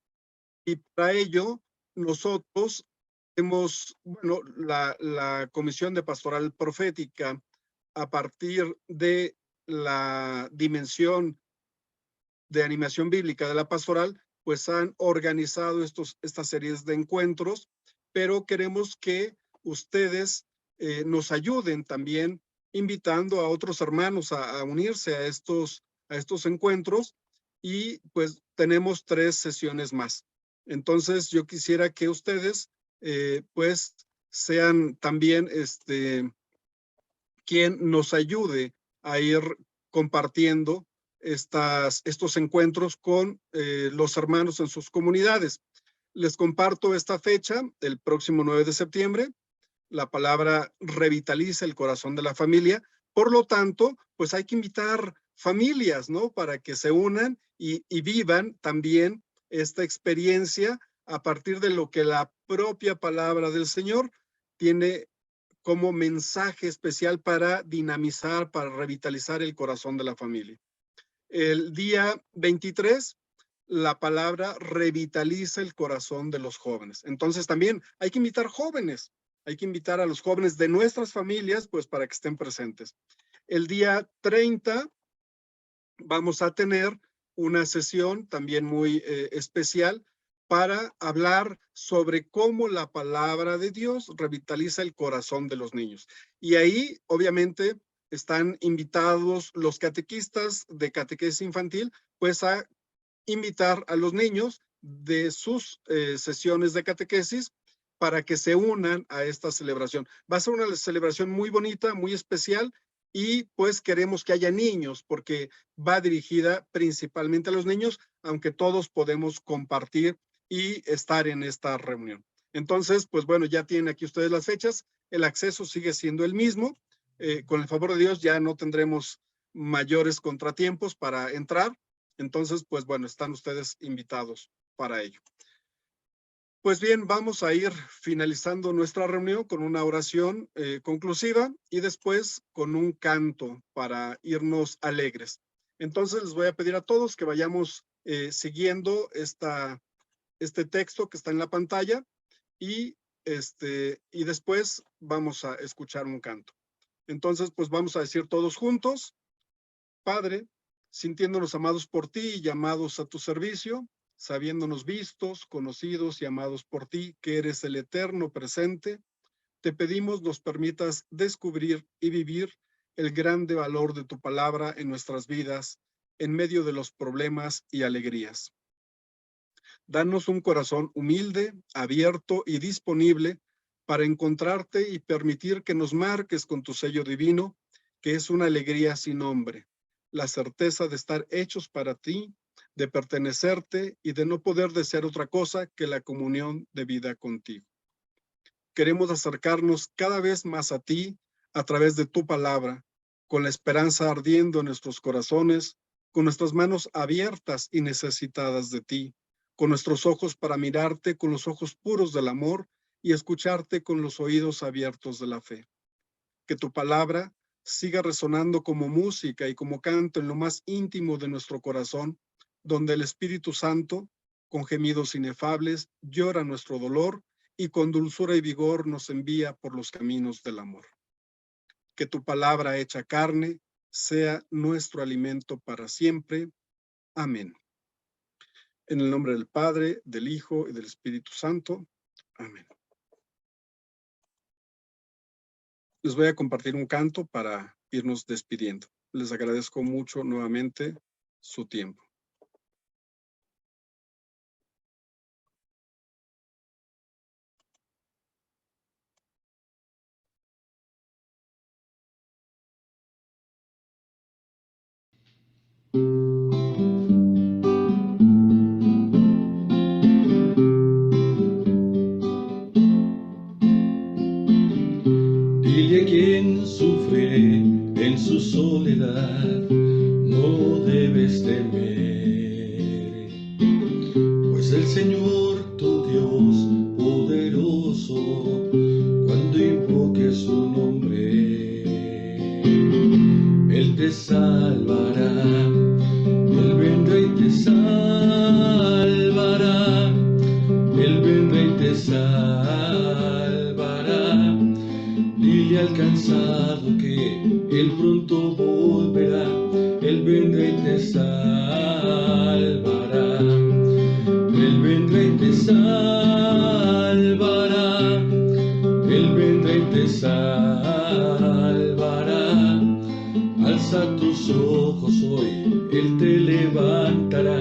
Y para ello, nosotros hemos, bueno, la Comisión de Pastoral Profética, a partir de la dimensión de animación bíblica de la pastoral, pues han organizado estas series de encuentros, pero queremos que ustedes nos ayuden también invitando a otros hermanos a unirse a estos encuentros, y pues tenemos 3 sesiones más. Entonces yo quisiera que ustedes pues sean también quien nos ayude a ir compartiendo estos encuentros con los hermanos en sus comunidades. Les comparto esta fecha, el próximo 9 de septiembre. La palabra revitaliza el corazón de la familia. Por lo tanto, pues hay que invitar familias, ¿no? Para que se unan y vivan también esta experiencia a partir de lo que la propia palabra del Señor tiene como mensaje especial para dinamizar, para revitalizar el corazón de la familia. El día 23, la palabra revitaliza el corazón de los jóvenes. Entonces también hay que invitar jóvenes, hay que invitar a los jóvenes de nuestras familias, pues para que estén presentes. El día 30 vamos a tener una sesión también muy especial para hablar sobre cómo la palabra de Dios revitaliza el corazón de los niños. Y ahí, obviamente, están invitados los catequistas de catequesis infantil, pues a invitar a los niños de sus sesiones de catequesis para que se unan a esta celebración. Va a ser una celebración muy bonita, muy especial, y pues queremos que haya niños porque va dirigida principalmente a los niños, aunque todos podemos compartir y estar en esta reunión. Entonces, pues bueno, ya tienen aquí ustedes las fechas, el acceso sigue siendo el mismo. Con el favor de Dios ya no tendremos mayores contratiempos para entrar. Entonces, pues bueno, están ustedes invitados para ello. Pues bien, vamos a ir finalizando nuestra reunión con una oración conclusiva y después con un canto para irnos alegres. Entonces les voy a pedir a todos que vayamos siguiendo este texto que está en la pantalla y después vamos a escuchar un canto. Entonces, pues vamos a decir todos juntos: Padre, sintiéndonos amados por ti y llamados a tu servicio, sabiéndonos vistos, conocidos y amados por ti, que eres el eterno presente, te pedimos nos permitas descubrir y vivir el grande valor de tu palabra en nuestras vidas, en medio de los problemas y alegrías. Danos un corazón humilde, abierto y disponible para encontrarte y permitir que nos marques con tu sello divino, que es una alegría sin nombre, la certeza de estar hechos para ti, de pertenecerte y de no poder desear otra cosa que la comunión de vida contigo. Queremos acercarnos cada vez más a ti a través de tu palabra, con la esperanza ardiendo en nuestros corazones, con nuestras manos abiertas y necesitadas de ti, con nuestros ojos para mirarte con los ojos puros del amor y escucharte con los oídos abiertos de la fe. Que tu palabra siga resonando como música y como canto en lo más íntimo de nuestro corazón, donde el Espíritu Santo, con gemidos inefables, llora nuestro dolor y con dulzura y vigor nos envía por los caminos del amor. Que tu palabra hecha carne sea nuestro alimento para siempre. Amén. En el nombre del Padre, del Hijo y del Espíritu Santo. Amén. Les voy a compartir un canto para irnos despidiendo. Les agradezco mucho nuevamente su tiempo. Dile a quien sufre en su soledad, no debes temer, pues el Señor tu Dios poderoso, cuando invoque su nombre, Él te salvará, Él vendrá y te salvará, Él vendrá y te salvará. Dile al cansado que Él pronto volverá, Él vendrá y te salvará, Él vendrá y te salvará, Él vendrá y te salvará. Alza tus ojos hoy, Él te levantará,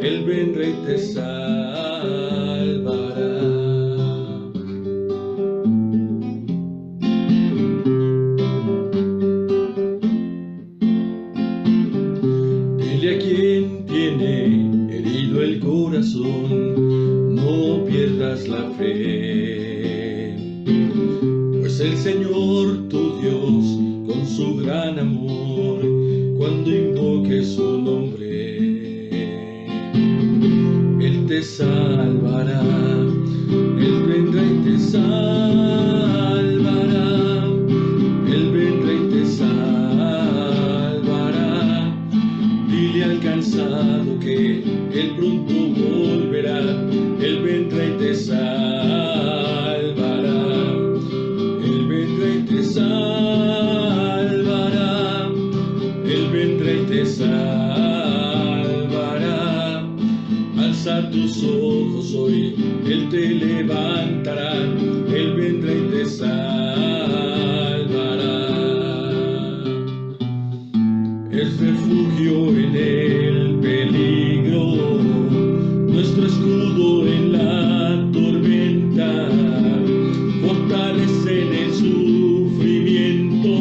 Él vendrá y te salvará. Dile a quien tiene herido el corazón, no pierdas la fe, pues el Señor tu Dios, con su gran amor, cuando invoque su nombre, Él te salvará, Él vendrá y te salvará, Él vendrá y te salvará. Dile al cansado que Él pronto volverá, Él vendrá y te salvará, Él vendrá y te salvará, Él vendrá y te salvará. Alza tus ojos hoy, Él te levantará, Él vendrá y te salvará. Es refugio en el peligro, nuestro escudo en la tormenta, fortalece en el sufrimiento,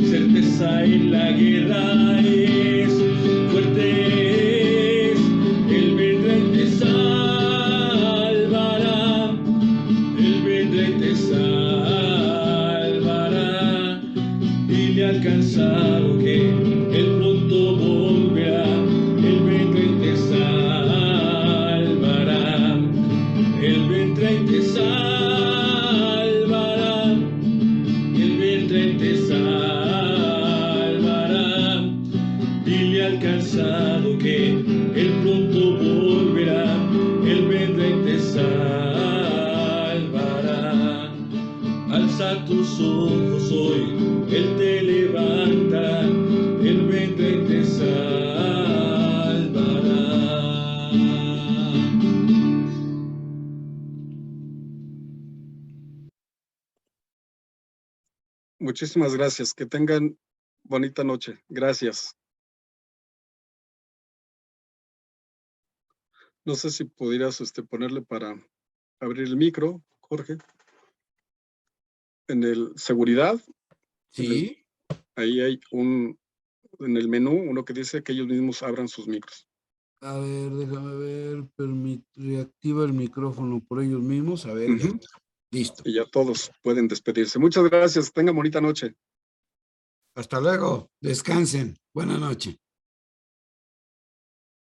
certeza en la guerra es, fuerte es, Él vendrá y te salvará, Él vendrá y te salvará. Dile al cansado que Él pronto volverá, Él vendrá y te salvará, Él vendrá y te salvará, Él vendrá y te salvará. Dile al cansado que Él pronto volverá, Él vendrá y te salvará. Alza tus ojos hoy, Él te levantará, Él vendrá y te salvará. Muchísimas gracias. Que tengan bonita noche. Gracias. No sé si pudieras ponerle para abrir el micro, Jorge. En el seguridad. Sí. Ahí hay en el menú, uno que dice que ellos mismos abran sus micros. A ver, déjame ver. Reactiva el micrófono por ellos mismos. A ver, ya. Listo. Y ya todos pueden despedirse. Muchas gracias. Tengan bonita noche. Hasta luego. Descansen. Buenas noches.